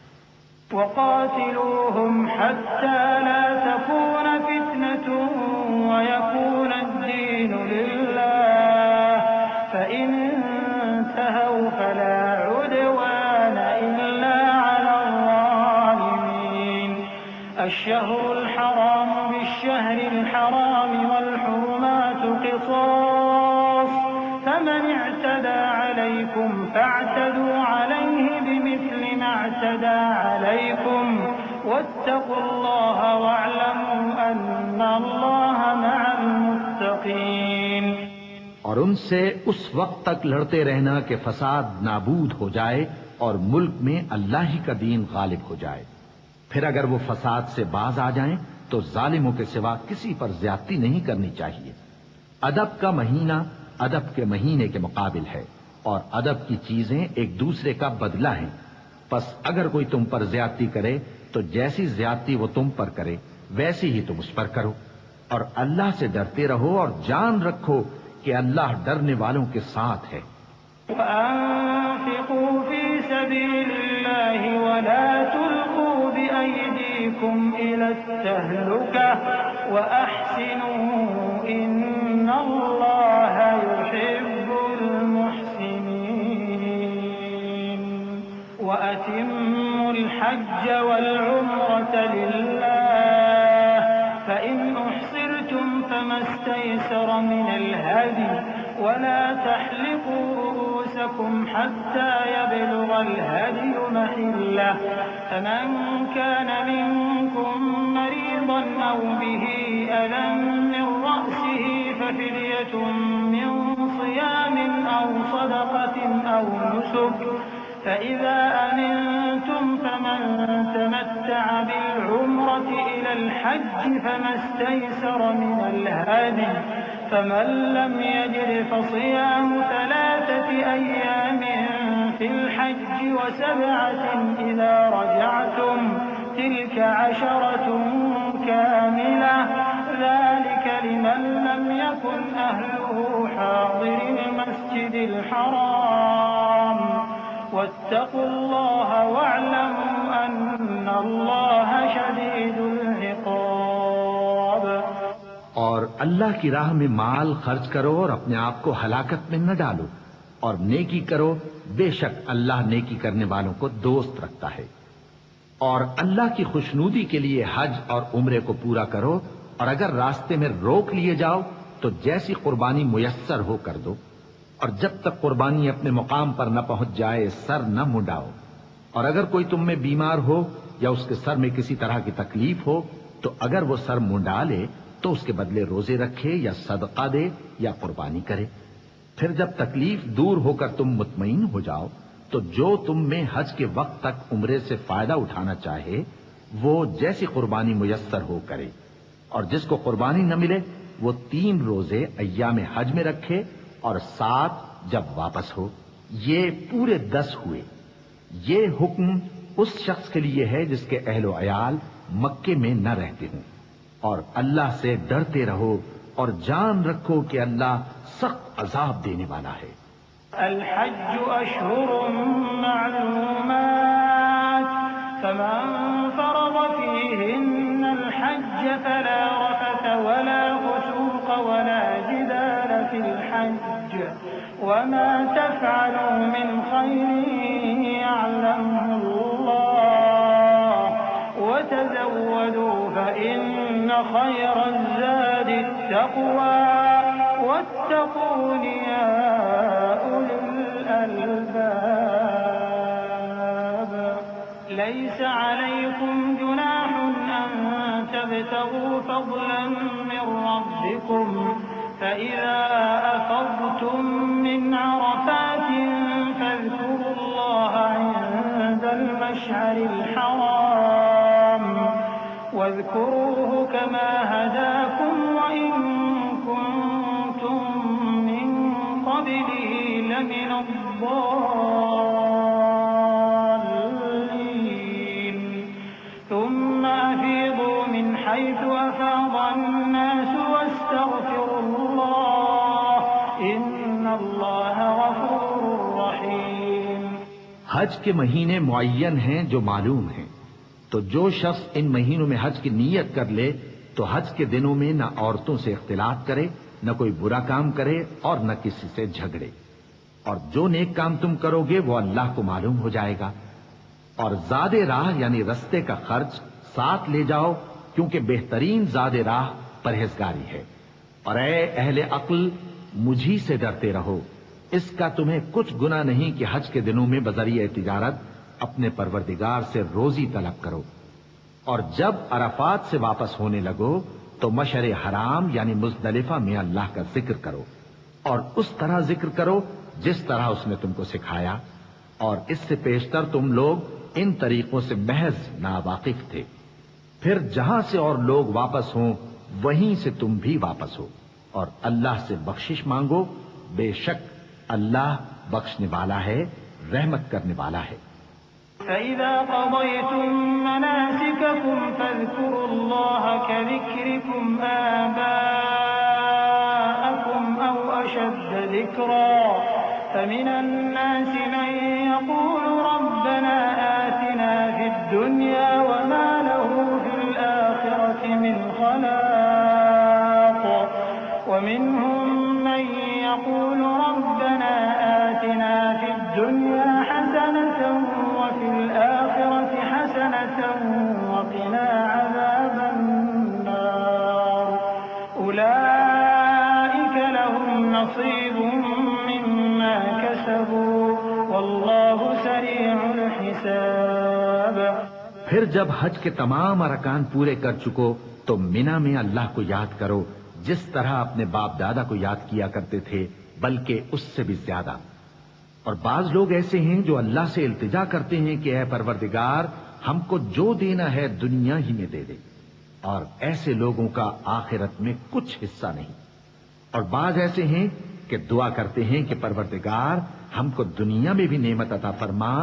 وقاتلوهم حتى لا تكون فتنة ويكون الدين لله فإن انتهوا فلا عدوان إلا على الظالمين الشهر الحرام بالشهر الحرام والحرمات قصاص فمن اعتدى عليكم فاعتدوا عليه بمثل ما اعتدى عليكم واتقوا الله واعلموا أن الله مع المتقين۔ اور ان سے اس وقت تک لڑتے رہنا کہ فساد نابود ہو جائے اور ملک میں اللہ ہی کا دین غالب ہو جائے، پھر اگر وہ فساد سے باز آ جائیں تو ظالموں کے سوا کسی پر زیادتی نہیں کرنی چاہیے۔ ادب کا مہینہ ادب کے مہینے کے مقابل ہے، اور ادب کی چیزیں ایک دوسرے کا بدلہ ہیں، پس اگر کوئی تم پر زیادتی کرے تو جیسی زیادتی وہ تم پر کرے ویسی ہی تم اس پر کرو، اور اللہ سے ڈرتے رہو اور جان رکھو کہ اللہ ڈرنے والوں کے ساتھ ہے۔ وأنفقوا في سبيل الله ولا تلقوا بأيديكم إلى التهلكة وأحسنوا إن الله يحب المحسنين وأتموا الحج والعمرة لله فإن أحسنوا ما استيسر من الهدي ولا تحلقوا رؤوسكم حتى يبلغ الهدي محله فمن كان منكم مريضا أو به أذى من رأسه ففدية من صيام أو صدقة أو نسك فإذا أمنتم فمن تمتع بالعمرة إلى الحج فما استيسر من الهدي فمن لم يجد فصيام 3 أيام في الحج و7 إذا رجعتم تلك 10 كاملة ذلك لمن لم يكن أهله حاضر المسجد الحرام واتقوا الله واعلموا أن الله شديد العقاب. اور اللہ کی راہ میں مال خرچ کرو اور اپنے آپ کو ہلاکت میں نہ ڈالو، اور نیکی کرو، بے شک اللہ نیکی کرنے والوں کو دوست رکھتا ہے. اور اللہ کی خوشنودی کے لیے حج اور عمرے کو پورا کرو، اور اگر راستے میں روک لیے جاؤ تو جیسی قربانی میسر ہو کر دو، اور جب تک قربانی اپنے مقام پر نہ پہنچ جائے سر نہ منڈاؤ. اور اگر کوئی تم میں بیمار ہو یا اس کے سر میں کسی طرح کی تکلیف ہو تو اگر وہ سر منڈا لے تو اس کے بدلے روزے رکھے یا صدقہ دے یا قربانی کرے. پھر جب تکلیف دور ہو کر تم مطمئن ہو جاؤ تو جو تم میں حج کے وقت تک عمرے سے فائدہ اٹھانا چاہے وہ جیسی قربانی میسر ہو کرے. اور جس کو قربانی نہ ملے وہ 3 روزے ایام حج میں رکھے اور 7 جب واپس ہو. یہ پورے 10 ہوئے. یہ حکم اس شخص کے لیے ہے جس کے اہل و عیال مکے میں نہ رہتے ہوں. اور اللہ سے ڈرتے رہو اور جان رکھو کہ اللہ سخت عذاب دینے والا ہے. الحج أشهر معلومات فمن فرض فيهن الحج فلا رفث ولا فسوق ولا جدال في الحج وما تفعلوا من خير يعلمه الله وتزودوا فإن خير الزاد التقوى واتقون يا أولي الألباب. ليس عليكم جناح أن تبتغوا فضلا من ربكم فإذا أفضتم من عرفات فاذكروا الله عند المشعر الحرام واذكروه كما هداكم وإن كنتم من قبله لمن الضالين. ثم أفيضوا من حيث أفاض الناس واستغفروا الله إن الله غفور رحيم. حج کے مہینے معین ہیں جو معلوم ہیں، تو جو شخص ان مہینوں میں حج کی نیت کر لے تو حج کے دنوں میں نہ عورتوں سے اختلاط کرے، نہ کوئی برا کام کرے اور نہ کسی سے جھگڑے. اور جو نیک کام تم کرو گے وہ اللہ کو معلوم ہو جائے گا. اور زاد راہ یعنی رستے کا خرچ ساتھ لے جاؤ کیونکہ بہترین زاد راہ پرہیزگاری ہے. اور اے اہل عقل مجھی سے ڈرتے رہو، اس کا تمہیں کچھ گناہ نہیں کہ حج کے دنوں میں بذریعہ تجارت اپنے پروردگار سے روزی طلب کرو. اور جب عرفات سے واپس ہونے لگو تو مشعر حرام یعنی مزدلفہ میں اللہ کا ذکر کرو، اور اس طرح ذکر کرو جس طرح اس نے تم کو سکھایا. اور اس سے پیشتر تم لوگ ان طریقوں سے محض ناواقف تھے. پھر جہاں سے اور لوگ واپس ہوں وہیں سے تم بھی واپس ہو، اور اللہ سے بخشش مانگو، بے شک اللہ بخشنے والا ہے، رحمت کرنے والا ہے. فإذا قضيتم مناسككم فاذكروا الله كذكركم آباءكم أو أشد ذكرا فمن الناس من يقول ربنا آتنا في الدنيا وما له في الآخرة من خلاق ومنهم من يقول ربنا آتنا في الدنيا حسنة وفي الآخرة حسنة وقنا عذاب النار. أولئك نصيب مما كسبوا والله سريع الحساب. پھر جب حج کے تمام ارکان پورے کر چکو تو مینا میں اللہ کو یاد کرو جس طرح اپنے باپ دادا کو یاد کیا کرتے تھے، بلکہ اس سے بھی زیادہ. اور بعض لوگ ایسے ہیں جو اللہ سے التجا کرتے ہیں کہ اے پروردگار ہم کو جو دینا ہے دنیا ہی میں دے دے، اور ایسے لوگوں کا آخرت میں کچھ حصہ نہیں. اور بعض ایسے ہیں کہ دعا کرتے ہیں کہ پروردگار ہم کو دنیا میں بھی نعمت عطا فرما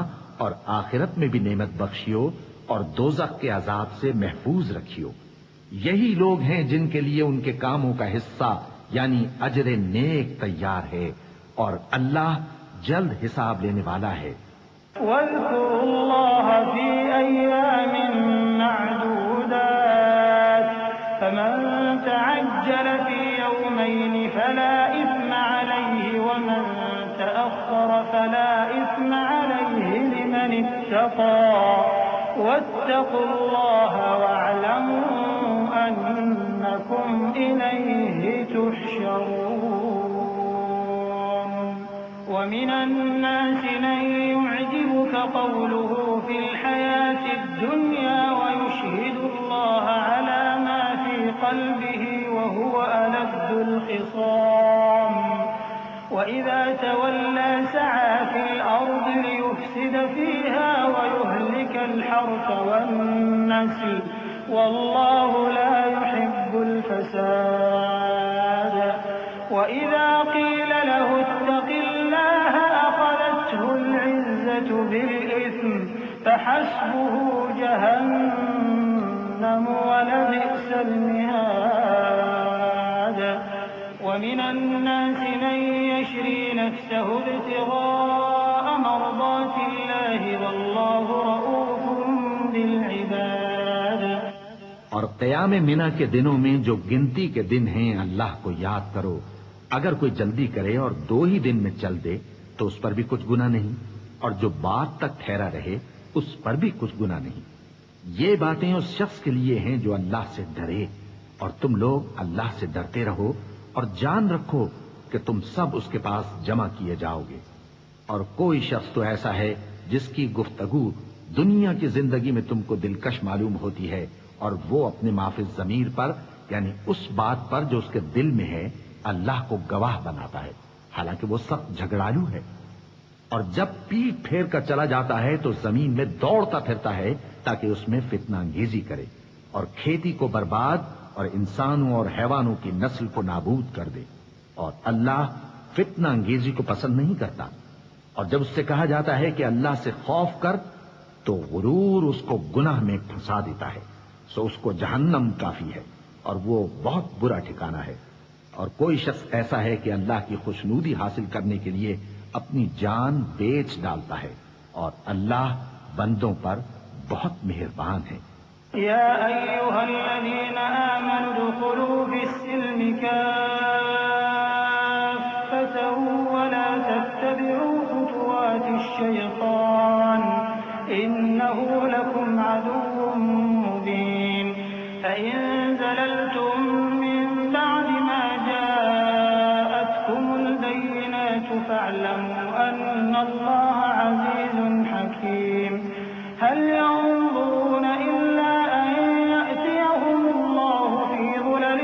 اور آخرت میں بھی نعمت بخشیو اور دوزخ کے عذاب سے محفوظ رکھیو. یہی لوگ ہیں جن کے لیے ان کے کاموں کا حصہ یعنی اجر نیک تیار ہے، اور اللہ جلد حساب لینے والا ہے. واذكروا الله في أيام معدودات فمن تعجل في يومين فلا إثم عليه ومن تأخر فلا إثم عليه لمن اتقى واتقوا الله واعلموا أنكم إليه تحشرون. ومن الناس من يعجبك قوله في الحياة الدنيا ويشهد الله على ما في قلبه وهو ألد الخصام وإذا تولى سعى في الأرض ليفسد فيها ويهلك الحرث والنسل والله لا يحب الفساد. وإذا قيل له اتق الله أخذته العزة بالإثم فحسبه جهنم ولبئس المهاد. ومن الناس من يشري نفسه ابتغاء مرضات الله والله رؤوف بالعباد. اور قیام منا کے دنوں میں جو گنتی کے دن ہیں اللہ کو یاد کرو. اگر کوئی جلدی کرے اور 2 ہی دن میں چل دے تو اس پر بھی کچھ گناہ نہیں، اور جو بعد تک ٹھہرا رہے اس پر بھی کچھ گناہ نہیں. یہ باتیں اس شخص کے لیے ہیں جو اللہ سے ڈرے، اور تم لوگ اللہ سے ڈرتے رہو اور جان رکھو کہ تم سب اس کے پاس جمع کیے جاؤ گے. اور کوئی شخص تو ایسا ہے جس کی گفتگو دنیا کی زندگی میں تم کو دلکش معلوم ہوتی ہے، اور وہ اپنے معافی ضمیر پر یعنی اس بات پر جو اس کے دل میں ہے اللہ کو گواہ بناتا ہے، حالانکہ وہ سخت جھگڑالو ہے. اور جب پیٹ پھیر کر چلا جاتا ہے تو زمین میں دوڑتا پھرتا ہے تاکہ اس میں فتنہ انگیزی کرے اور کھیتی کو برباد اور انسانوں اور حیوانوں کی نسل کو نابود کر دے. اور اللہ فتنہ انگیزی کو پسند نہیں کرتا. اور جب اس سے کہا جاتا ہے کہ اللہ سے خوف کر تو غرور اس کو گناہ میں پھنسا دیتا ہے، سو اس کو جہنم کافی ہے اور وہ بہت برا ٹھکانہ ہے. اور کوئی شخص ایسا ہے کہ اللہ کی خوشنودی حاصل کرنے کے لیے اپنی جان بیچ ڈالتا ہے، اور اللہ بندوں پر بہت مہربان ہے. يا أيها الذين آمنوا ادخلوا في السلم كافة ولا تتبعوا خطوات الشيطان إنه لكم عدو مبين. فإن زللتم من بعد ما جاءتكم البينات فاعلموا أن الله عزيز حكيم. هل ينظرون إلا أن يأتيهم الله في ظلل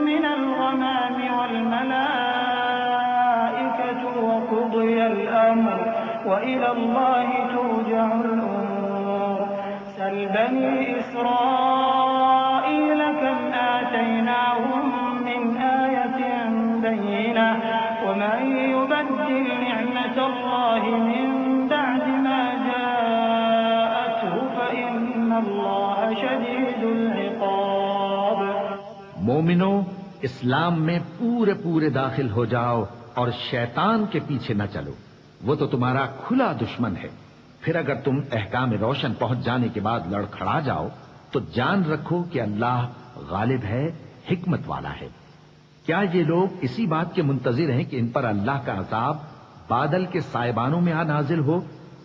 من الغمام والملائكة وقضي الأمر وإلى الله ترجع الأمور. سل بني إسرائيل كم آتيناهم من آية بينة ومن يبدل نعمة الله من بعد ما جاءته فإن الله شديد العقاب. مومنو، اسلام میں پورے پورے داخل ہو جاؤ اور شیطان کے پیچھے نہ چلو، وہ تو تمہارا کھلا دشمن ہے. پھر اگر تم احکام روشن پہنچ جانے کے بعد لڑکھڑا جاؤ تو جان رکھو کہ اللہ غالب ہے، حکمت والا ہے. کیا یہ لوگ اسی بات کے منتظر ہیں کہ ان پر اللہ کا عذاب بادل کے سائبانوں میں نازل ہو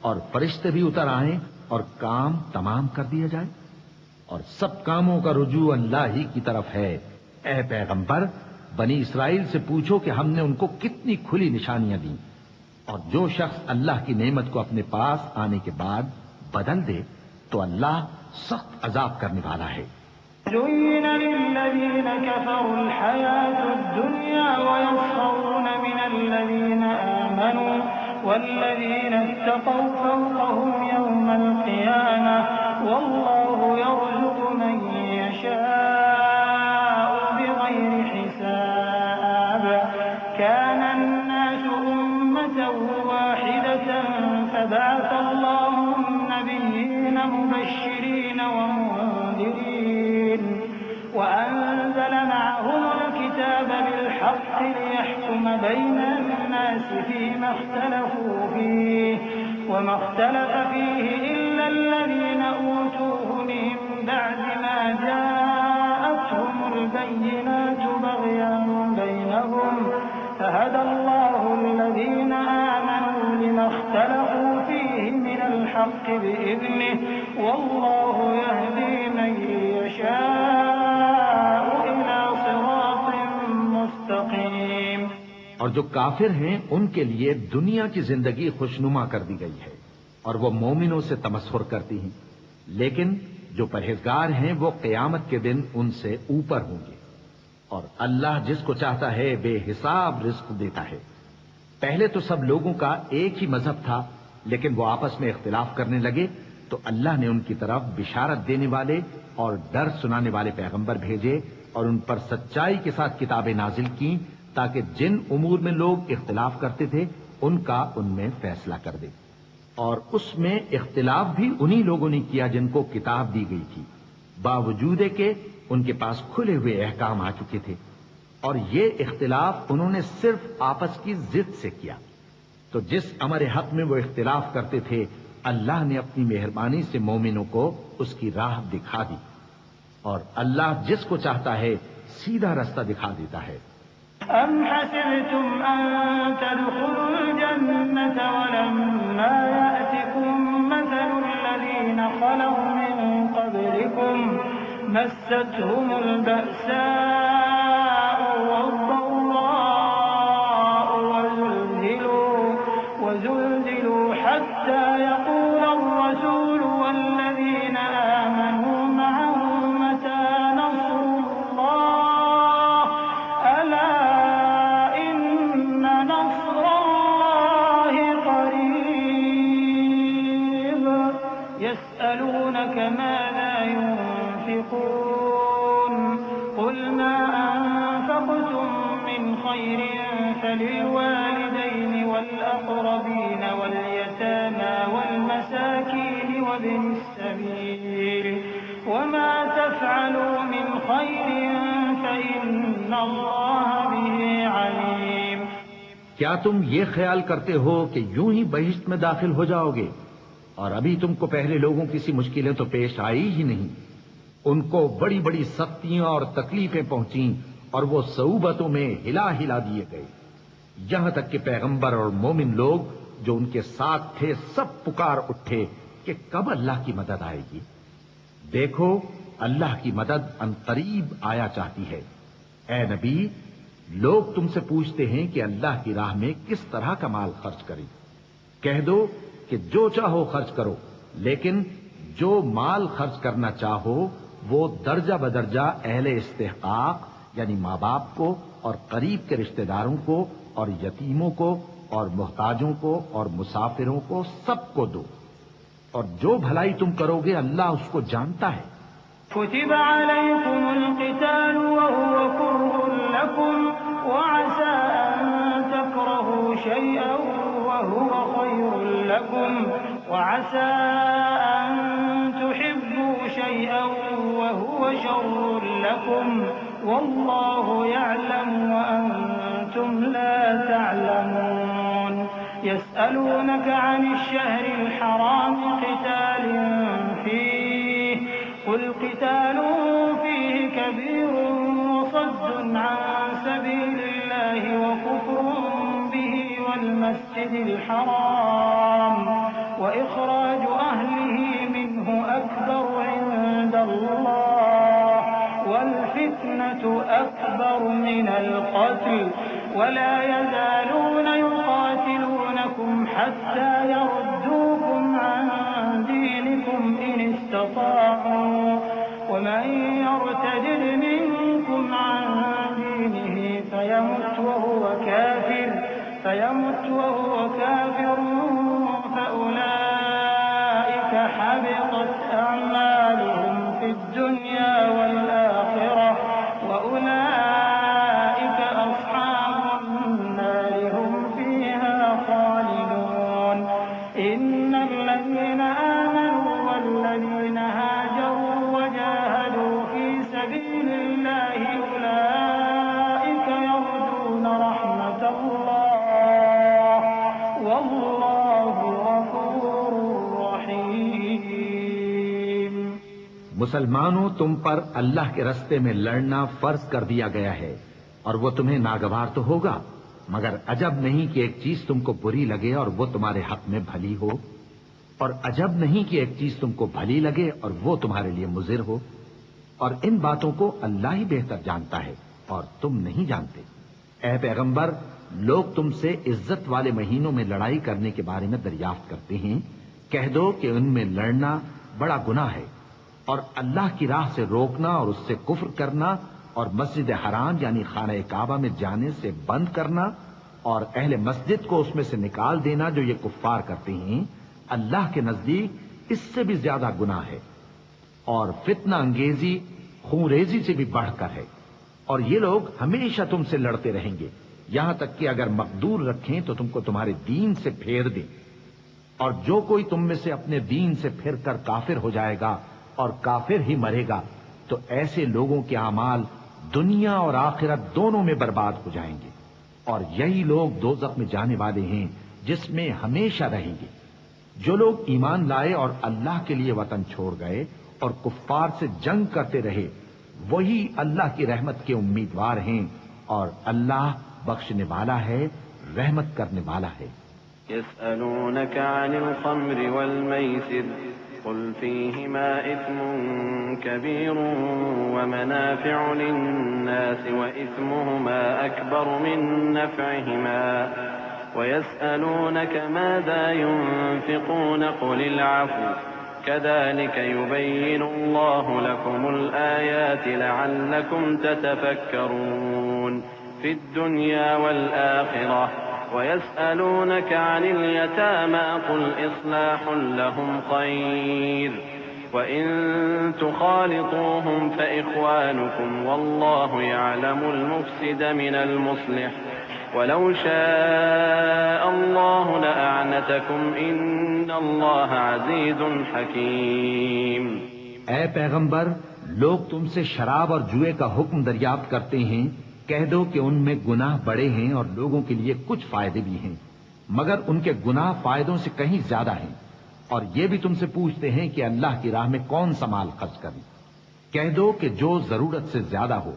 اور فرشتے بھی اتر آئیں اور کام تمام کر دیا جائے؟ اور سب کاموں کا رجوع اللہ ہی کی طرف ہے. اے پیغمبر، بنی اسرائیل سے پوچھو کہ ہم نے ان کو کتنی کھلی نشانیاں دیں، اور جو شخص اللہ کی نعمت کو اپنے پاس آنے کے بعد بدل دے تو اللہ سخت عذاب کرنے والا ہے۔ زين للذين كفروا الحياة الدنيا ويسخرون من الذين آمنوا والذين اتقوا فوقهم يوم القيامة والله يرزق من يشاء بغير حساب كان الناس أمة واحدة فبعث الله النبيين مبشرين ومنذرين وأنزل معهم الكتاب بالحق ليحكم بين الناس فيما اختلفوا فيه وما اختلف فيه إلا الذين أوتوه من بعد ما جاءتهم البينات بغيا بينهم فهدى الله الذين آمنوا لما اختلفوا فيه من الحق بإذنه والله يهدي من يشاء إلى صراط مستقيم۔ اور جو کافر ہیں ان کے لیے دنیا کی زندگی خوشنما کر دی گئی ہے اور وہ مومنوں سے تمسخر کرتی ہیں، لیکن جو پرہیزگار ہیں وہ قیامت کے دن ان سے اوپر ہوں گے، اور اللہ جس کو چاہتا ہے بے حساب رزق دیتا ہے۔ پہلے تو سب لوگوں کا ایک ہی مذہب تھا، لیکن وہ آپس میں اختلاف کرنے لگے تو اللہ نے ان کی طرف بشارت دینے والے اور ڈر سنانے والے پیغمبر بھیجے اور ان پر سچائی کے ساتھ کتابیں نازل کی تاکہ جن امور میں لوگ اختلاف کرتے تھے ان کا ان میں فیصلہ کر دے، اور اس میں اختلاف بھی انہی لوگوں نے کیا جن کو کتاب دی گئی تھی، باوجود کہ ان کے پاس کھلے ہوئے احکام آ چکے تھے، اور یہ اختلاف انہوں نے صرف آپس کی ضد سے کیا۔ تو جس امر حق میں وہ اختلاف کرتے تھے اللہ نے اپنی مہربانی سے مومنوں کو اس کی راہ دکھا دی، اور اللہ جس کو چاہتا ہے سیدھا رستہ دکھا دیتا ہے۔ أم حسبتم أن تدخلوا الجنة ولما يأتكم مثل الذين خلوا من قبلكم مستهم البأساء والضراء وزلزلوا حتى يقول الرسول والذين آمنوا معه متى نصر الله ألا إن نصر الله قريب يسألونك ماذا ينفقون قل ما أنفقتم من خير فللوالدين والأقربين واليتامى والمساكين وابن السبيل وما تفعلوا من خير فإن الله به عليم۔ کیا تم یہ خیال کرتے ہو کہ یوں ہی بہشت میں داخل ہو جاؤ گے، اور ابھی تم کو پہلے لوگوں کی سی مشکلیں تو پیش آئی ہی نہیں، ان کو بڑی بڑی سختیاں اور تکلیفیں پہنچیں اور وہ صعوبتوں میں ہلا ہلا دیے گئے، یہاں تک کہ پیغمبر اور مومن لوگ جو ان کے ساتھ تھے سب پکار اٹھے کہ کب اللہ کی مدد آئے گی۔ دیکھو اللہ کی مدد عنقریب آیا چاہتی ہے۔ اے نبی، لوگ تم سے پوچھتے ہیں کہ اللہ کی راہ میں کس طرح کا مال خرچ کریں، کہہ دو کہ جو چاہو خرچ کرو، لیکن جو مال خرچ کرنا چاہو وہ درجہ بدرجہ اہل استحقاق یعنی ماں باپ کو اور قریب کے رشتہ داروں کو اور یتیموں کو اور محتاجوں کو اور مسافروں کو سب کو دو، اور جو بھلائی تم کرو گے اللہ اس کو جانتا ہے۔ كتب عليكم القتال وهو كره لكم وعسى أن تكرهوا شيئا وهو خير لكم وعسى أن تحبوا شيئا وهو شر لكم والله يعلم وأنتم لا تعلمون يسألونك عن الشهر الحرام قتال فيه قل قتال فيه كبير وصد عن سبيل الله وكفر به والمسجد الحرام وإخراج أهله منه أكبر عند الله والفتنة أكبر من القتل ولا يزالون يقاتلونكم حتى يردوكم عن دينكم إن استطاعوا ومن يرتد منكم عن دينه فيمت وهو كافر فأولئك حبطت أعمالهم في الدنيا والآخرة وأولئك أصحاب النار هم فيها خالدون إن الذين آمنوا والذين هاجروا وجاهدوا في سبيل الله أولئك يرجون رحمة الله والله غفور رحيم. مسلمانوں، تم پر اللہ کے رستے میں لڑنا فرض کر دیا گیا ہے اور وہ تمہیں ناگوار تو ہوگا، مگر عجب نہیں کہ ایک چیز تم کو بری لگے اور وہ تمہارے حق میں بھلی ہو، اور عجب نہیں کہ ایک چیز تم کو بھلی لگے اور وہ تمہارے لیے مضر ہو، اور ان باتوں کو اللہ ہی بہتر جانتا ہے اور تم نہیں جانتے. اے پیغمبر، لوگ تم سے عزت والے مہینوں میں لڑائی کرنے کے بارے میں دریافت کرتے ہیں، کہہ دو کہ ان میں لڑنا بڑا گناہ ہے، اور اللہ کی راہ سے روکنا اور اس سے کفر کرنا اور مسجد حرام یعنی خانہ کعبہ میں جانے سے بند کرنا اور اہل مسجد کو اس میں سے نکال دینا جو یہ کفار کرتے ہیں، اللہ کے نزدیک اس سے بھی زیادہ گناہ ہے، اور فتنہ انگیزی خون ریزی سے بھی بڑھ کر ہے، اور یہ لوگ ہمیشہ تم سے لڑتے رہیں گے یہاں تک کہ اگر مقدور رکھیں تو تم کو تمہارے دین سے پھیر دیں، اور جو کوئی تم میں سے اپنے دین سے پھر کر کافر ہو جائے گا اور کافر ہی مرے گا تو ایسے لوگوں کے اعمال دنیا اور آخرت دونوں میں برباد ہو جائیں گے، اور یہی لوگ دوزخ میں جانے والے ہیں جس میں ہمیشہ رہیں گے. جو لوگ ایمان لائے اور اللہ کے لیے وطن چھوڑ گئے اور کفار سے جنگ کرتے رہے وہی اللہ کی رحمت کے امیدوار ہیں، اور اللہ بخشنے والا ہے، رحمت کرنے والا ہے. يسألونك عن الخمر والميسر قل فيهما إثم كبير ومنافع للناس وإثمهما أكبر من نفعهما ويسألونك ماذا ينفقون قل العفو كذلك يبين الله لكم الآيات لعلكم تتفكرون في الدنيا والآخرة ويسألونك عن اليتامى قل إصلاح لهم خير وإن تخالطوهم فإخوانكم والله يعلم المفسد من المصلح ولو شاء الله لأعنتكم إن الله عزيز حكيم. اے پیغمبر، لوگ تم سے شراب اور جوئے کا حکم دریافت کرتے ہیں، کہہ دو کہ ان میں گناہ بڑے ہیں اور لوگوں کے لیے کچھ فائدے بھی ہیں، مگر ان کے گناہ فائدوں سے کہیں زیادہ ہیں، اور یہ بھی تم سے پوچھتے ہیں کہ اللہ کی راہ میں کون سا مال خرچ کریں. کہہ دو کہ جو ضرورت سے زیادہ ہو.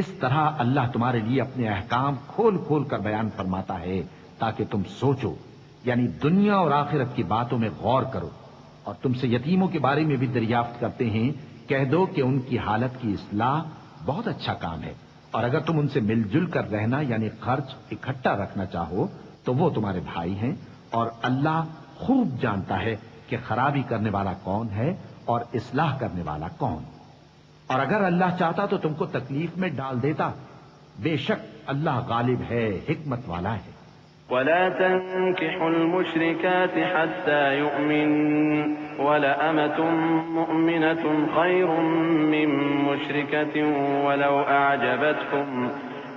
اس طرح اللہ تمہارے لیے اپنے احکام کھول کھول کر بیان فرماتا ہے تاکہ تم سوچو، یعنی دنیا اور آخرت کی باتوں میں غور کرو. اور تم سے یتیموں کے بارے میں بھی دریافت کرتے ہیں، کہہ دو کہ ان کی حالت کی اصلاح بہت اچھا کام ہے، اور اگر تم ان سے مل جل کر رہنا یعنی خرچ اکٹھا رکھنا چاہو تو وہ تمہارے بھائی ہیں، اور اللہ خوب جانتا ہے کہ خرابی کرنے والا کون ہے اور اصلاح کرنے والا کون. اور اگر اللہ چاہتا تو تم کو تکلیف میں ڈال دیتا، بے شک اللہ غالب ہے، حکمت والا ہے. ولا تنكحوا المشركات حتى يؤمن ولأمة مؤمنة خير من مشركة ولو أعجبتكم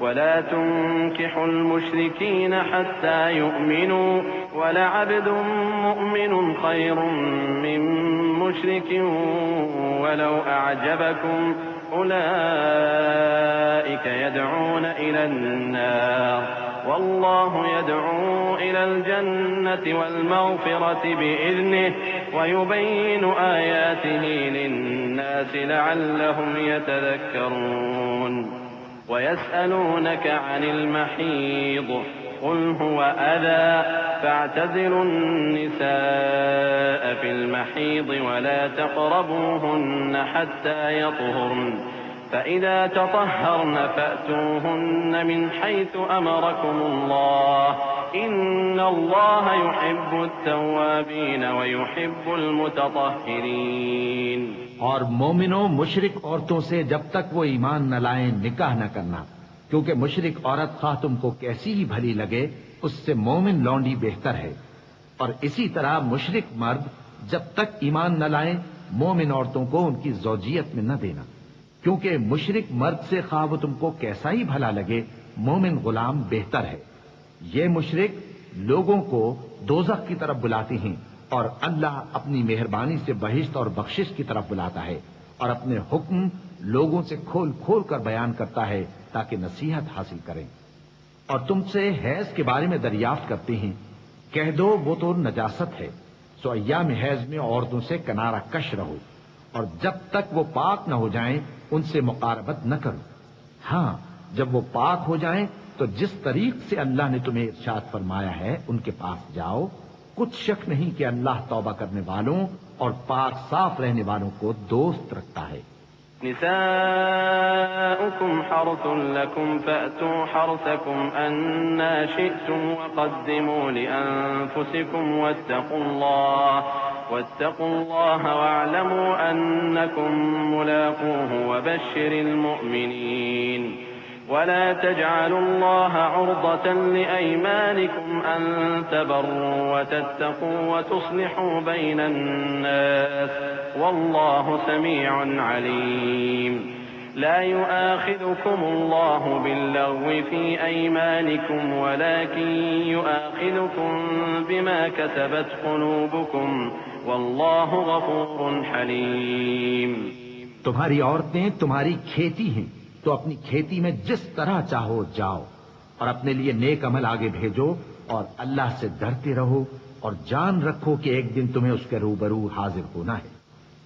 ولا تنكحوا المشركين حتى يؤمنوا ولعبد مؤمن خير من مشرك ولو أعجبكم أولئك يدعون إلى النار والله يدعو إلى الجنة والمغفرة بإذنه ويبين آياته للناس لعلهم يتذكرون. ويسألونك عن المحيض قل هو أذى فاعتزلوا النساء في المحيض ولا تقربوهن حتى يطهرن فإذا تطهرن فأتوهن من حيث أمركم الله إن الله يحب التوابين ويحب المتطهرين. اور مومنوں مشرک عورتوں سے جب تک وہ ایمان نہ لائیں نکاح نہ کرنا، کیونکہ مشرک عورت خواہ تم کو کیسی ہی بھلی لگے اس سے مومن لونڈی بہتر ہے. اور اسی طرح مشرک مرد جب تک ایمان نہ لائیں مومن عورتوں کو ان کی زوجیت میں نہ دینا، کیونکہ مشرک مرد سے خواہ وہ تم کو کیسا ہی بھلا لگے مومن غلام بہتر ہے. یہ مشرک لوگوں کو دوزخ کی طرف بلاتے ہیں اور اللہ اپنی مہربانی سے بہشت اور بخشش کی طرف بلاتا ہے اور اپنے حکم لوگوں سے کھول کھول کر بیان کرتا ہے تاکہ نصیحت حاصل کریں. اور تم سے حیض کے بارے میں دریافت کرتے ہیں، کہہ دو وہ تو نجاست ہے، سو ایام حیض میں عورتوں سے کنارہ کش رہو، اور جب تک وہ پاک نہ ہو جائیں ان سے مقاربت نہ کرو. ہاں جب وہ پاک ہو جائیں تو جس طریق سے اللہ نے تمہیں ارشاد فرمایا ہے ان کے پاس جاؤ. کچھ شک نہیں کہ اللہ توبہ کرنے والوں اور پاک صاف رہنے والوں کو دوست رکھتا ہے. نساؤكم حرث لكم فأتوا حرثكم أنا شئتم وقدموا لأنفسكم واتقوا الله واعلموا أنكم ملاقوه وبشر المؤمنين. ولا تجعلوا الله عرضة لأيمانكم أن تبروا وتتقوا وتصلحوا بين الناس والله سميع عليم. لا يؤاخذكم الله باللغو في أيمانكم ولكن يؤاخذكم بما كسبت قلوبكم والله غفور حليم. تمہاری عورتیں تمہاری کھیتی ہیں تو اپنی کھیتی میں جس طرح چاہو جاؤ، اور اپنے لیے نیک عمل آگے بھیجو اور اللہ سے ڈرتے رہو، اور جان رکھو کہ ایک دن تمہیں اس کے روبرو حاضر ہونا ہے.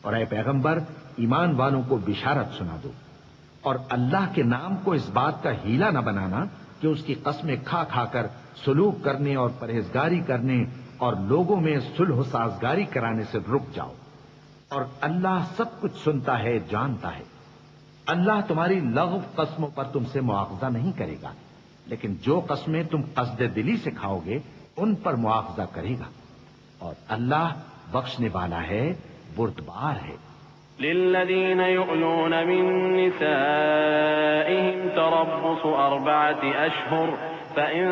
اور اے پیغمبر ایمان والوں کو بشارت سنا دو، اور اللہ کے نام کو اس بات کا ہیلا نہ بنانا کہ اس کی قسمیں کھا کھا کر سلوک کرنے اور پرہیزگاری کرنے اور لوگوں میں صلح و سازگاری کرانے سے رک جاؤ. اور اللہ سب کچھ سنتا ہے، جانتا ہے. اللہ تمہاری لغو قسموں پر تم سے مواخذہ نہیں کرے گا، لیکن جو قسمیں تم قصد دلی سے کھاؤ گے ان پر مواخذہ کرے گا، اور اللہ بخشنے والا ہے، بردبار ہے. للذين يؤلون من نسائهم تربص 4 أشهر فإن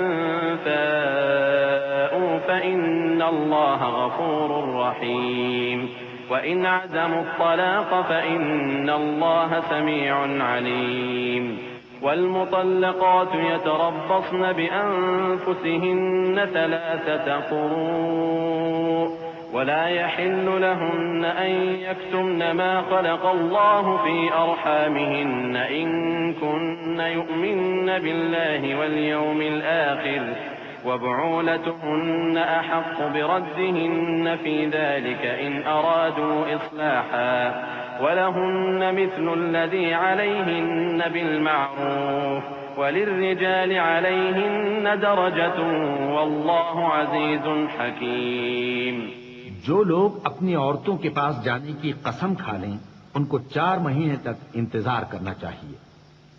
فاءوا فإن الله غفور رحيم. وإن عزموا الطلاق فإن الله سميع عليم. والمطلقات يتربصن بأنفسهن 3 قروء ولا يحل لهن أن يكتمن ما خلق الله في أرحامهن إن كن يؤمن بالله واليوم الآخر وبعولتهن أحق بردهن في ذلك إن أرادوا إصلاحا ولهن مثل الذي عليهن بالمعروف وللرجال عليهن درجة والله عزيز حكيم. جو لوگ اپنی عورتوں کے پاس جانے کی قسم کھا لیں ان کو 4 مہینے تک انتظار کرنا چاہیے.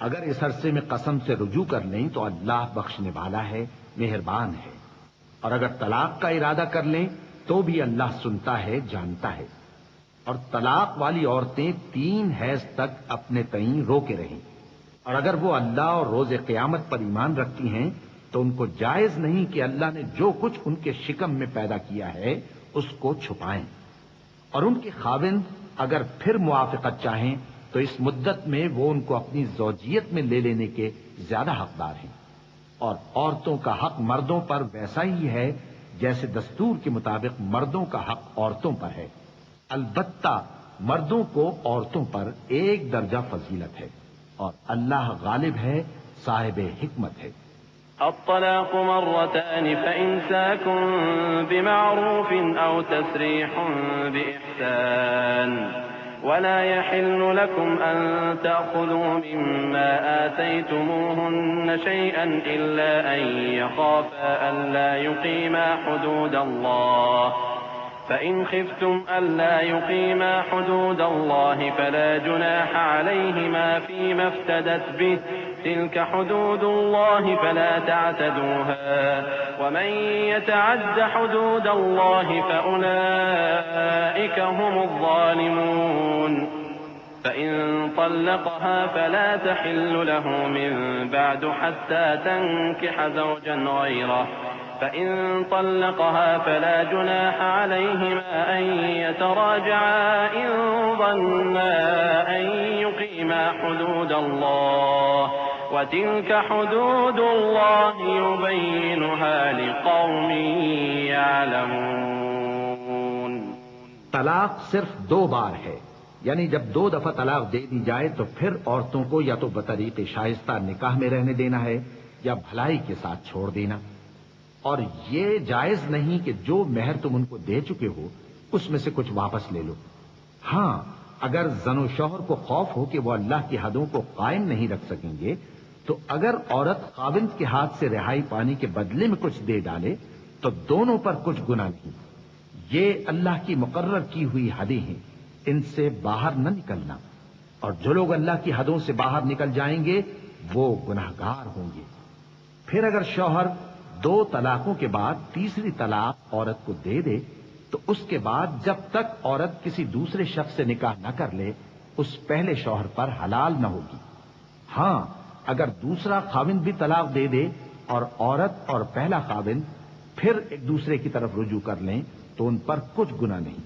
اگر اس عرصے میں قسم سے رجوع کر لیں تو اللہ بخشنے والا ہے، مہربان ہے. اور اگر طلاق کا ارادہ کر لیں تو بھی اللہ سنتا ہے، جانتا ہے. اور طلاق والی عورتیں 3 حیض تک اپنے تئیں روکے رہیں، اور اگر وہ اللہ اور روز قیامت پر ایمان رکھتی ہیں تو ان کو جائز نہیں کہ اللہ نے جو کچھ ان کے شکم میں پیدا کیا ہے اس کو چھپائیں. اور ان کے خاوند اگر پھر موافقت چاہیں تو اس مدت میں وہ ان کو اپنی زوجیت میں لے لینے کے زیادہ حقدار ہیں. اور عورتوں کا حق مردوں پر ویسا ہی ہے جیسے دستور کے مطابق مردوں کا حق عورتوں پر ہے. البتہ مردوں کو عورتوں پر 1 درجہ فضیلت ہے، اور اللہ غالب ہے، صاحب حکمت ہے. الطلاق 2 فإمساك بمعروف أو تسريح بإحسان ولا يحل لكم أن تأخذوا مما آتيتموهن شيئا إلا أن يخافا ألا يقيما حدود الله فإن خفتم ألا يقيما حدود الله فلا جناح عليهما فيما افتدت به تلك حدود الله فلا تعتدوها ومن يتعد حدود الله فأولئك هم الظالمون فإن طلقها فلا تحل له من بعد حتى تنكح زوجا غيره فإن طلقها فلا جناح عليهما أن يتراجعا إن ظنا أن يقيما حدود الله وتلك حدود الله يبينها لقوم يعلمون. طلاق صرف 2 بار ہے، یعنی جب 2 دفعہ طلاق دے دی جائے تو پھر عورتوں کو یا تو بطریق شائستہ نکاح میں رہنے دینا ہے یا بھلائی کے ساتھ چھوڑ دینا. اور یہ جائز نہیں کہ جو مہر تم ان کو دے چکے ہو اس میں سے کچھ واپس لے لو. ہاں، اگر زن و شوہر کو خوف ہو کہ وہ اللہ کی حدوں کو قائم نہیں رکھ سکیں گے تو اگر عورت خاوند کے ہاتھ سے رہائی پانے کے بدلے میں کچھ دے ڈالے تو دونوں پر کچھ گناہ نہیں. یہ اللہ کی مقرر کی ہوئی حدیں ہیں، ان سے باہر نہ نکلنا، اور جو لوگ اللہ کی حدوں سے باہر نکل جائیں گے وہ گناہگار ہوں گے. پھر اگر شوہر 2 طلاقوں کے بعد تیسری طلاق عورت کو دے دے تو اس کے بعد جب تک عورت کسی دوسرے شخص سے نکاح نہ کر لے اس پہلے شوہر پر حلال نہ ہوگی. ہاں، اگر دوسرا خاوند بھی طلاق دے دے اور عورت اور پہلا خاوند پھر ایک دوسرے کی طرف رجوع کر لیں تو ان پر کچھ گناہ نہیں،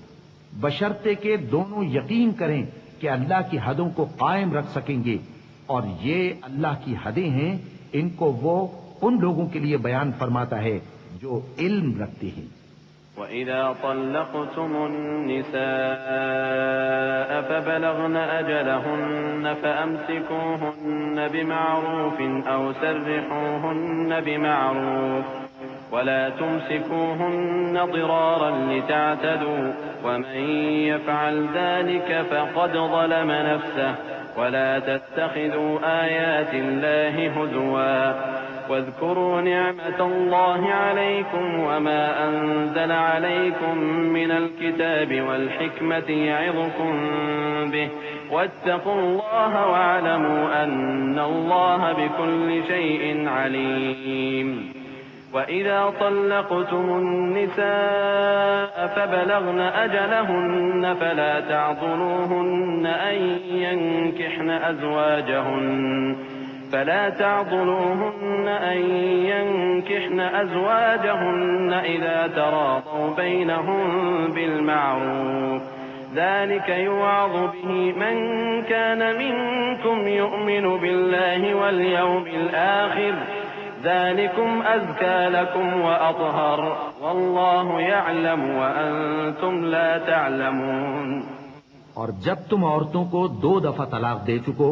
بشرطے کہ دونوں یقین کریں کہ اللہ کی حدوں کو قائم رکھ سکیں گے، اور یہ اللہ کی حدیں ہیں، ان کو وہ ان لوگوں کے لیے بیان فرماتا ہے جو علم رکھتے ہیں. وَإِذَا طَلَّقْتُمُ النِّسَاءَ فَبَلَغْنَ أَجَلَهُنَّ فَأَمْسِكُوهُنَّ بِمَعْرُوفٍ أَوْ سَرِّحُوهُنَّ بِمَعْرُوفٍ وَلَا تُمْسِكُوهُنَّ ضِرَارًا لِتَعْتَدُوا وَمَن يَفْعَلْ ذَلِكَ فَقَدْ ظَلَمَ نَفْسَهُ وَلَا تَتَّخِذُوا آيَاتِ اللَّهِ هُزُوًا واذكروا نعمة الله عليكم وما أنزل عليكم من الكتاب والحكمة يعظكم به واتقوا الله واعلموا أن الله بكل شيء عليم. وإذا طلقتم النساء فبلغن أجلهن فلا تعضلوهن أن ينكحن أزواجهن إذا تراضوا بينهم بالمعروف ذلك يوعظ به من كان منكم يؤمن بالله واليوم الآخر ذلكم أزكى لكم وأطهر والله يعلم وأنتم لا تعلمون. اور جب تم عورتوں کو 2 دفعہ طلاق دے چکو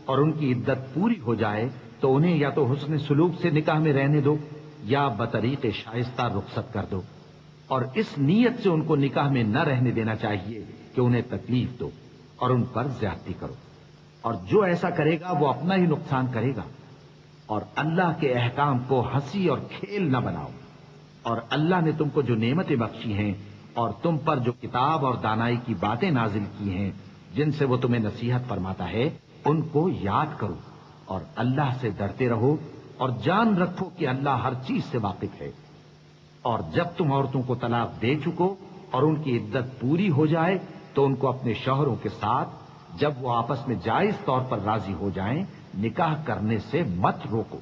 اور ان کی عدت پوری ہو جائے تو انہیں یا تو حسن سلوک سے نکاح میں رہنے دو یا بطریق شائستہ رخصت کر دو، اور اس نیت سے ان کو نکاح میں نہ رہنے دینا چاہیے کہ انہیں تکلیف دو اور ان پر زیادتی کرو، اور جو ایسا کرے گا وہ اپنا ہی نقصان کرے گا. اور اللہ کے احکام کو ہنسی اور کھیل نہ بناؤ. اور اللہ نے تم کو جو نعمتیں بخشی ہیں اور تم پر جو کتاب اور دانائی کی باتیں نازل کی ہیں جن سے وہ تمہیں نصیحت فرماتا ہے ان کو یاد کرو اور اللہ سے ڈرتے رہو اور جان رکھو کہ اللہ ہر چیز سے واقف ہے. اور جب تم عورتوں کو طلاق دے چکو اور ان کی عدت پوری ہو جائے تو ان کو اپنے شوہروں کے ساتھ جب وہ آپس میں جائز طور پر راضی ہو جائیں نکاح کرنے سے مت روکو.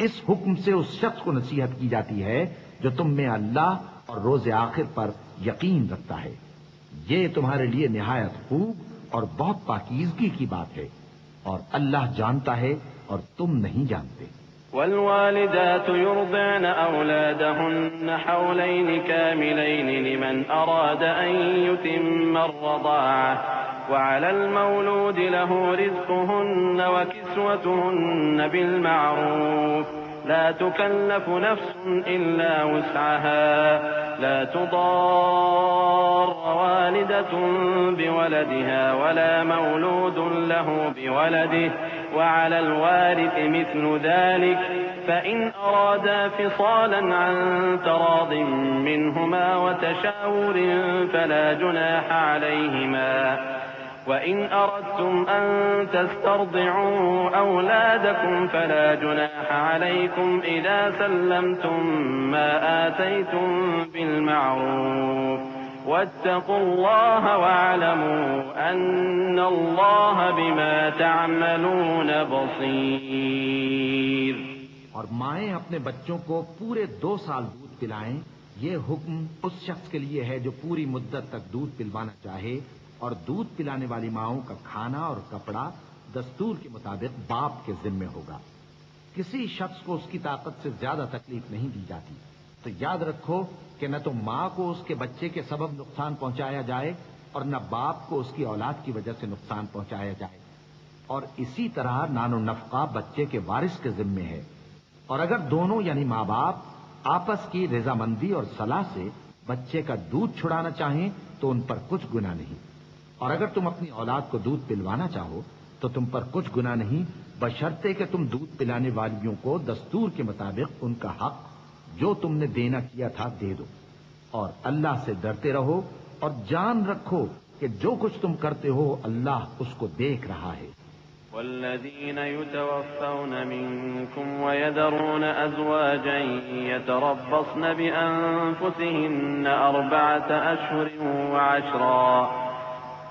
اس حکم سے اس شخص کو نصیحت کی جاتی ہے جو تم میں اللہ اور روز آخر پر یقین رکھتا ہے. یہ تمہارے لیے نہایت خوب اور بہت پاکیزگی کی بات ہے، اور اللہ جانتا ہے اور تم نہیں جانتے. والوالدات يرضعن أولادهن حولين كاملين لمن أراد أن يتم الرضاعة وعلى المولود له رزقهن وكسوتهن بالمعروف لا تكلف نفس إلا وسعها لا تضار والدة بولدها ولا مولود له بولده وعلى الوارث مثل ذلك فإن أرادا فصالا عن تراض منهما وتشاور فلا جناح عليهما وإن أردتم أن تسترضعوا أولادكم فلا جناح عليكم إذا سلمتم ما آتيتم بالمعروف واتقوا الله واعلموا أن الله بما تعملون بصير. اور مائیں اپنے بچوں کو پورے 2 سال دودھ پلائیں، یہ حکم اس شخص کے لیے ہے جو پوری مدت تک دودھ پلوانا چاہے، اور دودھ پلانے والی ماؤں کا کھانا اور کپڑا دستور کے مطابق باپ کے ذمے ہوگا. کسی شخص کو اس کی طاقت سے زیادہ تکلیف نہیں دی جاتی. تو یاد رکھو کہ نہ تو ماں کو اس کے بچے کے سبب نقصان پہنچایا جائے اور نہ باپ کو اس کی اولاد کی وجہ سے نقصان پہنچایا جائے. اور اسی طرح نان و نفقہ بچے کے وارث کے ذمے ہے. اور اگر دونوں یعنی ماں باپ آپس کی رضامندی اور صلاح سے بچے کا دودھ چھڑانا چاہیں تو ان پر کچھ گناہ نہیں. اور اگر تم اپنی اولاد کو دودھ پلوانا چاہو تو تم پر کچھ گناہ نہیں، بشرطے کہ تم دودھ پلانے والیوں کو دستور کے مطابق ان کا حق جو تم نے دینا کیا تھا دے دو. اور اللہ سے ڈرتے رہو اور جان رکھو کہ جو کچھ تم کرتے ہو اللہ اس کو دیکھ رہا ہے. والذين يتوفون منكم ويذرون أزواجا يتربصن بأنفسهن 4 أشهر و10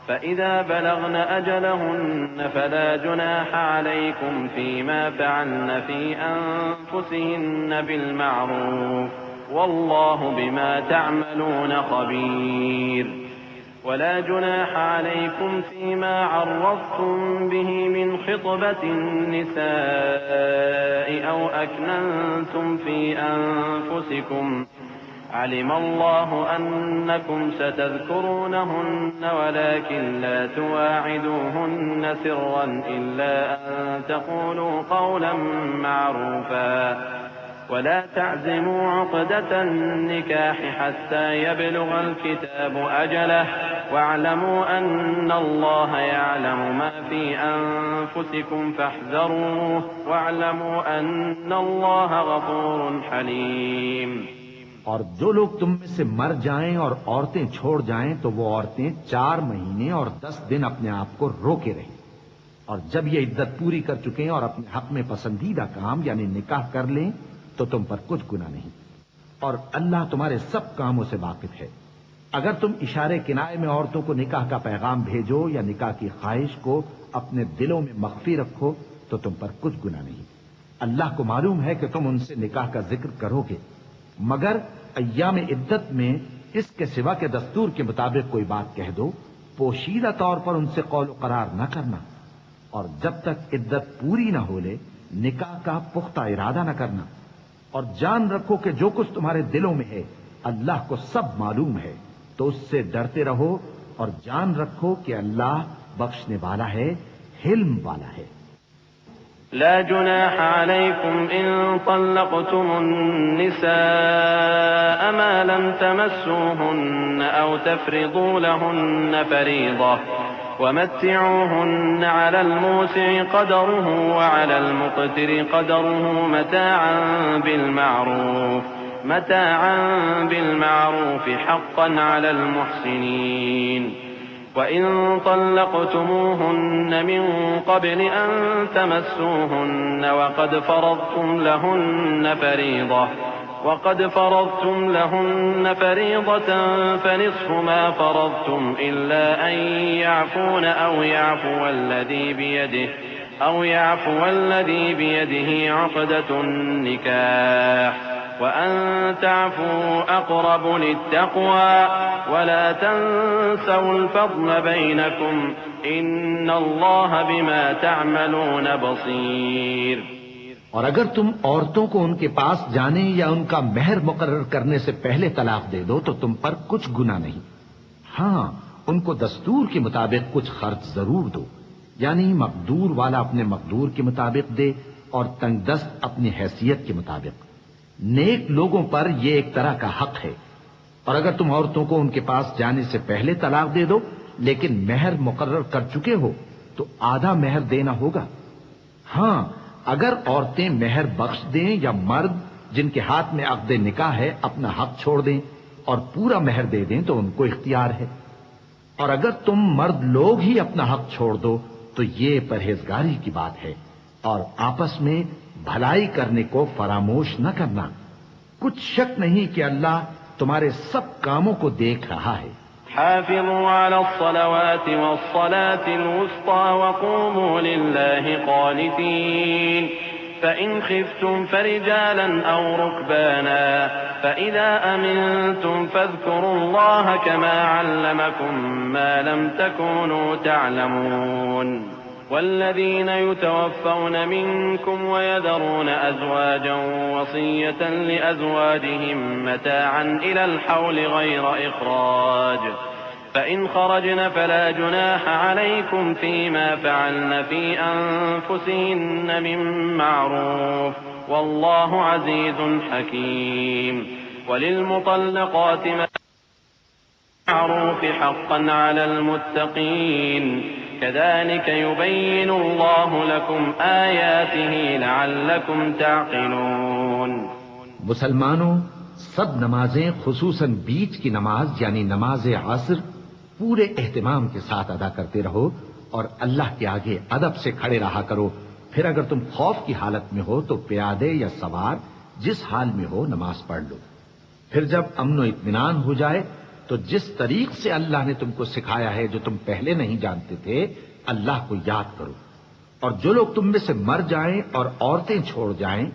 فإذا بلغن أجلهن فلا جناح عليكم فيما فعلن في أنفسهن بالمعروف والله بما تعملون خبير. ولا جناح عليكم فيما عرضتم به من خطبة النساء أو أكننتم في أنفسكم علم الله أنكم ستذكرونهن ولكن لا تواعدوهن سرا إلا أن تقولوا قولا معروفا ولا تعزموا عقدة النكاح حتى يبلغ الكتاب أجله واعلموا أن الله يعلم ما في أنفسكم فاحذروه واعلموا أن الله غفور حليم. اور جو لوگ تم میں سے مر جائیں اور عورتیں چھوڑ جائیں تو وہ عورتیں 4 مہینے اور 10 دن اپنے آپ کو روکے رہیں. اور جب یہ عدت پوری کر چکیں اور اپنے حق میں پسندیدہ کام یعنی نکاح کر لیں تو تم پر کچھ گناہ نہیں. اور اللہ تمہارے سب کاموں سے واقف ہے. اگر تم اشارے کنائے میں عورتوں کو نکاح کا پیغام بھیجو یا نکاح کی خواہش کو اپنے دلوں میں مخفی رکھو تو تم پر کچھ گناہ نہیں. اللہ کو معلوم ہے کہ تم ان سے نکاح کا ذکر کرو گے، مگر ایام عدت میں اس کے سوا کے دستور کے مطابق کوئی بات کہہ دو، پوشیدہ طور پر ان سے قول و قرار نہ کرنا. اور جب تک عدت پوری نہ ہو لے نکاح کا پختہ ارادہ نہ کرنا. اور جان رکھو کہ جو کچھ تمہارے دلوں میں ہے اللہ کو سب معلوم ہے، تو اس سے ڈرتے رہو اور جان رکھو کہ اللہ بخشنے والا ہے، حلم والا ہے. لا جناح عليكم إن طلقتم النساء ما لم تمسوهن أو تفرضوا لهن فريضة ومتعوهن على الموسع قدره وعلى المقتر قدره متاعا بالمعروف حقا على المحسنين. وإن طلقتموهن من قبل أن تمسوهن وقد فرضتم لهن فريضة فنصف ما فرضتم إلا أن يعفون أو يعفو الذي بيده عقدة النكاح وأن تعفوا أقرب للتقوى ولا تنسوا الفضل بينكم إن الله بما تعملون بصير. اور اگر تم عورتوں کو ان کے پاس جانے یا ان کا مہر مقرر کرنے سے پہلے طلاق دے دو تو تم پر کچھ گناہ نہیں. ہاں ان کو دستور کے مطابق کچھ خرچ ضرور دو، یعنی مقدور والا اپنے مقدور کے مطابق دے اور تنگ دست اپنی حیثیت کے مطابق. نیک لوگوں پر یہ ایک طرح کا حق ہے. اور اگر تم عورتوں کو ان کے پاس جانے سے پہلے طلاق دے دو لیکن مہر مقرر کر چکے ہو تو آدھا مہر دینا ہوگا. ہاں اگر عورتیں مہر بخش دیں یا مرد جن کے ہاتھ میں عقد نکاح ہے اپنا حق چھوڑ دیں اور پورا مہر دے دیں تو ان کو اختیار ہے. اور اگر تم مرد لوگ ہی اپنا حق چھوڑ دو تو یہ پرہیزگاری کی بات ہے. اور آپس میں بھلائی کرنے کو فراموش نہ کرنا. کچھ شک نہیں کہ اللہ تمہارے سب کاموں کو دیکھ رہا ہے. حافظوا على الصلوات والصلاة الوسطى وقوموا لله قانتين فإن خفتم فرجالا أو ركبانا فإذا أمنتم فاذكروا الله كما علمكم ما لم تكونوا تعلمون والذين يتوفون منكم ويذرون أزواجا وصية لأزواجهم متاعا إلى الحول غير إخراج فإن خرجن فلا جناح عليكم فيما فعلن في أنفسهن من معروف والله عزيز حكيم وللمطلقات معروف حقا على المتقين كذلك يبين الله لكم آياته لعلكم تعقلون. مسلمانوں، سب نمازیں خصوصاً بیچ کی نماز یعنی نماز عصر پورے اہتمام کے ساتھ ادا کرتے رہو اور اللہ کے آگے ادب سے کھڑے رہا کرو. پھر اگر تم خوف کی حالت میں ہو تو پیادے یا سوار جس حال میں ہو نماز پڑھ لو. پھر جب امن و اطمینان ہو جائے تو جس طریق سے اللہ نے تم کو سکھایا ہے جو تم پہلے نہیں جانتے تھے اللہ کو یاد کرو. اور جو لوگ تم میں سے مر جائیں اور عورتیں چھوڑ جائیں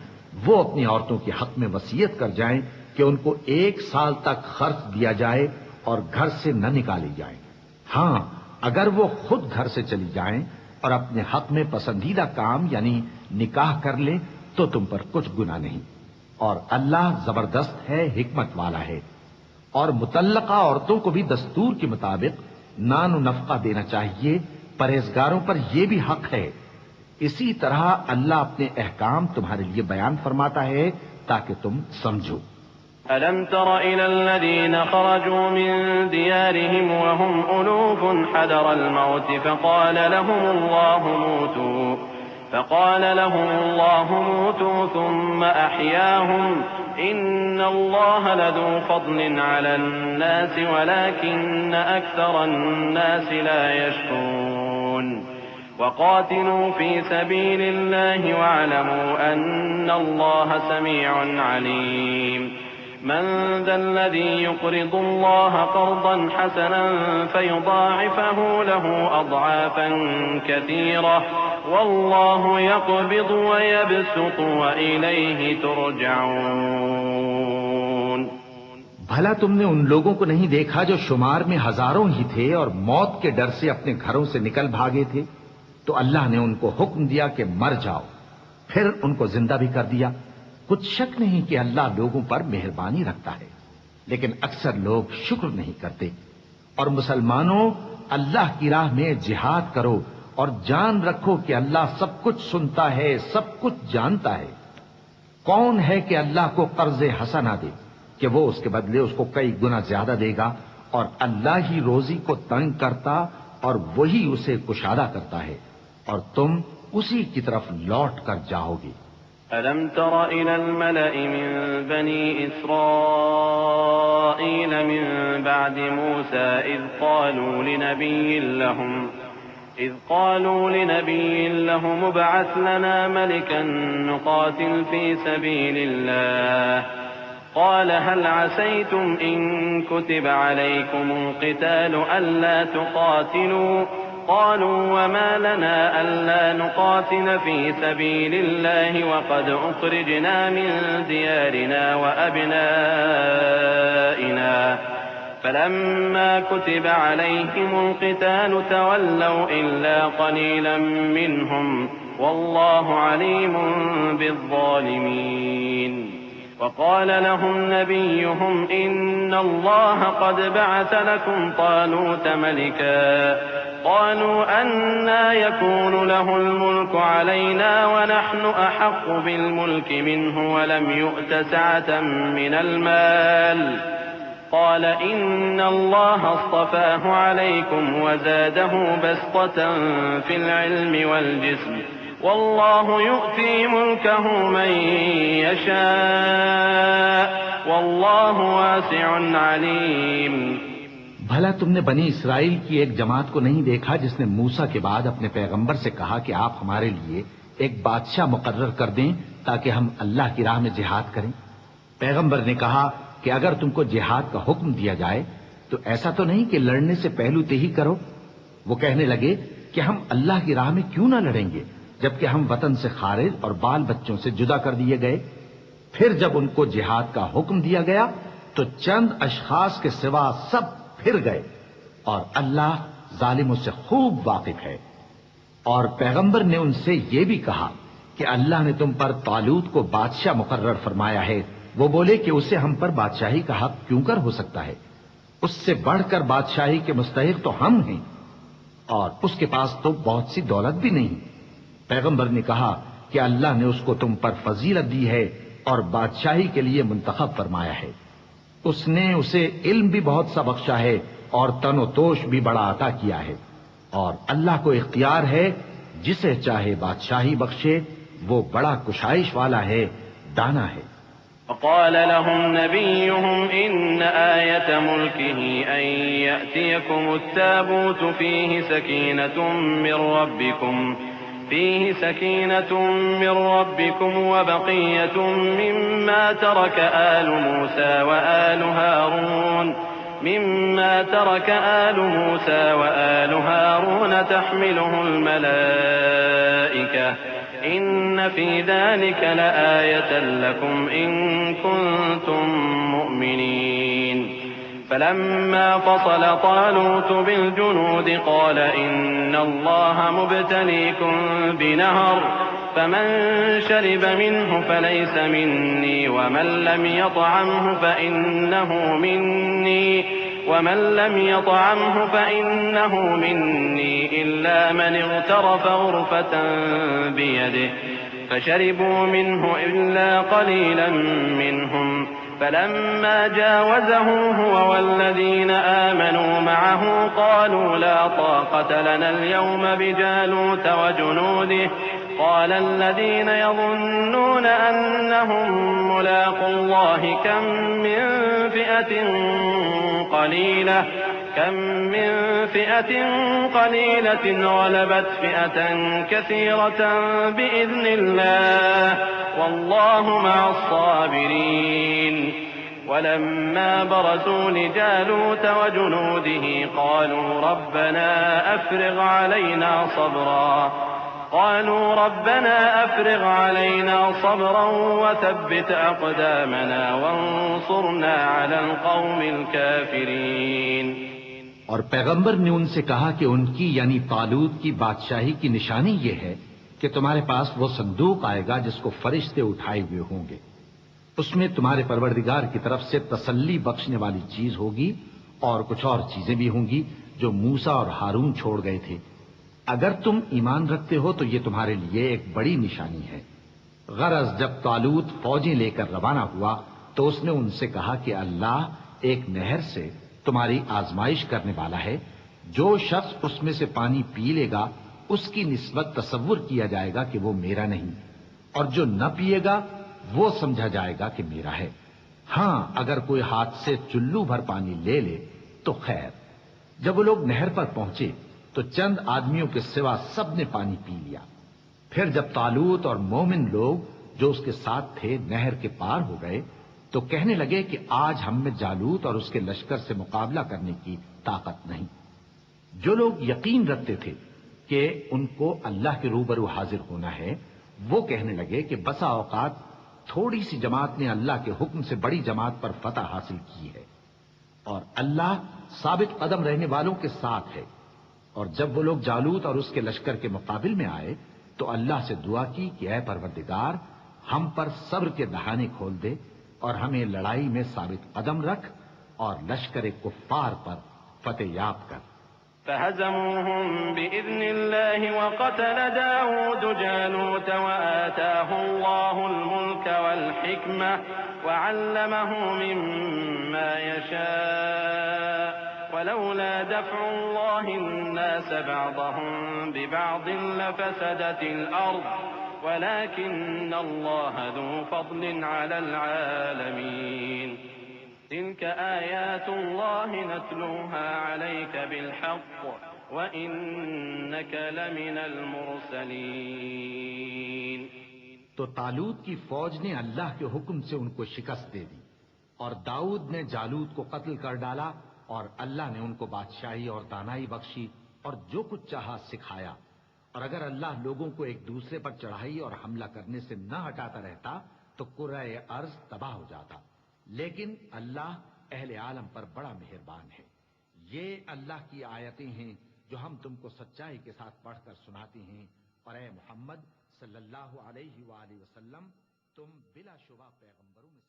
وہ اپنی عورتوں کے حق میں وصیت کر جائیں کہ ان کو 1 سال تک خرچ دیا جائے اور گھر سے نہ نکالی جائیں. ہاں، اگر وہ خود گھر سے چلی جائیں اور اپنے حق میں پسندیدہ کام یعنی نکاح کر لیں تو تم پر کچھ گناہ نہیں. اور اللہ زبردست ہے، حکمت والا ہے. اور مطلقہ عورتوں کو بھی دستور کے مطابق نان و نفقہ دینا چاہیے. پرہیزگاروں پر یہ بھی حق ہے. اسی طرح اللہ اپنے احکام تمہارے لیے بیان فرماتا ہے تاکہ تم سمجھو. ألم تر إلى الذين خرجوا من ديارهم وهم ألوف حذر الموت فقال لهم الله موتوا ثم أحياهم إن الله لذو فضل على الناس ولكن أكثر الناس لا يشكرون وقاتلوا في سبيل الله واعلموا أن الله سميع عليم من ذا الذي يقرض الله قرضا حسنا فيضاعفه له أضعافا كثيرة والله يقبض ويبسط وإليه ترجعون. بھلا تم نے ان لوگوں کو نہیں دیکھا جو شمار میں ہزاروں ہی تھے اور موت کے ڈر سے اپنے گھروں سے نکل بھاگے تھے؟ تو اللہ نے ان کو حکم دیا کہ مر جاؤ، پھر ان کو زندہ بھی کر دیا. کچھ شک نہیں کہ اللہ لوگوں پر مہربانی رکھتا ہے، لیکن اکثر لوگ شکر نہیں کرتے. اور مسلمانوں، اللہ کی راہ میں جہاد کرو اور جان رکھو کہ اللہ سب کچھ سنتا ہے، سب کچھ جانتا ہے. کون ہے کہ اللہ کو قرض حسنہ دے کہ وہ اس کے بدلے اس کو کئی گنا زیادہ دے گا؟ اور اللہ ہی روزی کو تنگ کرتا اور وہی اسے کشادہ کرتا ہے، اور تم اسی کی طرف لوٹ کر جاؤ گے. ألم تر إلى الملأ من بني إسرائيل من بعد موسى إذ قالوا لنبي لهم ابعث لنا ملكا نقاتل في سبيل الله قال هل عسيتم إن كتب عليكم القتال ألا تقاتلوا قالوا وما لنا ألا نقاتل في سبيل الله وقد أخرجنا من ديارنا وأبنائنا فلما كتب عليهم القتال تولوا إلا قليلا منهم والله عليم بالظالمين. وقال لهم نبيهم إن الله قد بعث لكم طالوت ملكا قالوا أنى يكون له الملك علينا ونحن أحق بالملك منه ولم يؤت سعة من المال قال إن الله اصطفاه عليكم وزاده بسطة في العلم والجسم والله يؤتي ملكه من يشاء والله واسع عليم. بھلا تم نے بنی اسرائیل کی ایک جماعت کو نہیں دیکھا جس نے موسیٰ کے بعد اپنے پیغمبر سے کہا کہ آپ ہمارے لیے ایک بادشاہ مقرر کر دیں تاکہ ہم اللہ کی راہ میں جہاد کریں؟ پیغمبر نے کہا کہ اگر تم کو جہاد کا حکم دیا جائے تو ایسا تو نہیں کہ لڑنے سے پہلو تہی کرو. وہ کہنے لگے کہ ہم اللہ کی راہ میں کیوں نہ لڑیں گے جبکہ ہم وطن سے خارج اور بال بچوں سے جدا کر دیے گئے. پھر جب ان کو جہاد کا حکم دیا گیا تو چند اشخاص کے سوا سب پھر گئے اور اللہ ظالموں سے خوب واقف ہے. اور پیغمبر نے ان سے یہ بھی کہا کہ اللہ نے تم پر طالوت کو بادشاہ مقرر فرمایا ہے. وہ بولے کہ اسے ہم پر بادشاہی کا حق کیوں کر ہو سکتا ہے؟ اس سے بڑھ کر بادشاہی کے مستحق تو ہم ہیں اور اس کے پاس تو بہت سی دولت بھی نہیں. پیغمبر نے کہا کہ اللہ نے اس کو تم پر فضیلت دی ہے اور بادشاہی کے لیے منتخب فرمایا ہے. اس نے اسے علم بھی بہت سا بخشا ہے اور تن و توش بھی بڑا عطا کیا ہے. اور اللہ کو اختیار ہے جسے چاہے بادشاہی بخشے. وہ بڑا کشائش والا ہے، دانا ہے. وقال لهم نبيهم إن آية ملكه أن يأتيكم التابوت فيه سكينة من ربكم وبقية مما ترك آل موسى وآل هارون تحمله الملائكة إن في ذلك لآية لكم إن كنتم مؤمنين. فلما فصل طالوت بالجنود قال إن الله مبتليكم بنهر فمن شرب منه فليس مني ومن لم يطعمه فإنه مني إلا من اغترف غرفة بيده فشربوا منه إلا قليلا منهم. فلما جاوزه هو والذين آمنوا معه قالوا لا طاقة لنا اليوم بجالوت وجنوده. قال الذين يظنون أنهم ملاقو الله كم من فئة قليلة غلبت فئة كثيرة بإذن الله والله مع الصابرين. ولما برزوا لجالوت وجنوده قالوا ربنا أفرغ علينا صبرا وثبت أقدامنا وانصرنا على القوم الكافرين. اور پیغمبر نے ان سے کہا کہ ان کی یعنی طالوت کی بادشاہی کی نشانی یہ ہے کہ تمہارے پاس وہ صندوق آئے گا جس کو فرشتے اٹھائے ہوئے ہوں گے. اس میں تمہارے پروردگار کی طرف سے تسلی بخشنے والی چیز ہوگی اور کچھ اور چیزیں بھی ہوں گی جو موسیٰ اور ہارون چھوڑ گئے تھے. اگر تم ایمان رکھتے ہو تو یہ تمہارے لیے ایک بڑی نشانی ہے. غرض جب طالوت فوجیں لے کر روانہ ہوا تو اس نے ان سے کہا کہ اللہ ایک نہر سے تمہاری آزمائش کرنے والا ہے. جو شخص اس میں سے پانی پی لے گا اس کی نسبت تصور کیا جائے گا کہ وہ میرا نہیں، اور جو نہ پیے گا وہ سمجھا جائے گا کہ میرا ہے. ہاں اگر کوئی ہاتھ سے چلو بھر پانی لے لے تو خیر. جب وہ لوگ نہر پر پہنچے تو چند آدمیوں کے سوا سب نے پانی پی لیا. پھر جب طالوت اور مومن لوگ جو اس کے ساتھ تھے نہر کے پار ہو گئے تو کہنے لگے کہ آج ہم میں جالوت اور اس کے لشکر سے مقابلہ کرنے کی طاقت نہیں. جو لوگ یقین رکھتے تھے کہ ان کو اللہ کے روبرو حاضر ہونا ہے وہ کہنے لگے کہ بسا اوقات تھوڑی سی جماعت نے اللہ کے حکم سے بڑی جماعت پر فتح حاصل کی ہے اور اللہ ثابت قدم رہنے والوں کے ساتھ ہے. اور جب وہ لوگ جالوت اور اس کے لشکر کے مقابل میں آئے تو اللہ سے دعا کی کہ اے پروردگار ہم پر صبر کے دہانے کھول دے اور ہمیں لڑائی میں ثابت قدم رکھ اور لشکر کفار پر فتح یاب کر. فهزموهم بإذن الله وقتل داود جالوت وآتاه الله الملك والحكمة وعلمه مما يشاء ولولا دفع الله الناس بعضهم ببعض لفسدت الأرض ولكن الله ذو فضل على العالمين تلك آيات الله نتلوها عليك بالحق وإنك لمن المرسلين. تو طالوت کی فوج نے اللہ کے حکم سے ان کو شکست دے دی، اور داؤد نے جالوت کو قتل کر ڈالا، اور اللہ نے ان کو بادشاہی اور دانائی بخشی اور جو کچھ چاہا سکھایا. اور اگر اللہ لوگوں کو ایک دوسرے پر چڑھائی اور حملہ کرنے سے نہ ہٹاتا رہتا تو کرۂ ارض تباہ ہو جاتا. لیکن اللہ اہل عالم پر بڑا مہربان ہے. یہ اللہ کی آیتیں ہیں جو ہم تم کو سچائی کے ساتھ پڑھ کر سناتے ہیں، اور اے محمد صلی اللہ علیہ وآلہ وسلم تم بلا شبہ پیغمبروں میں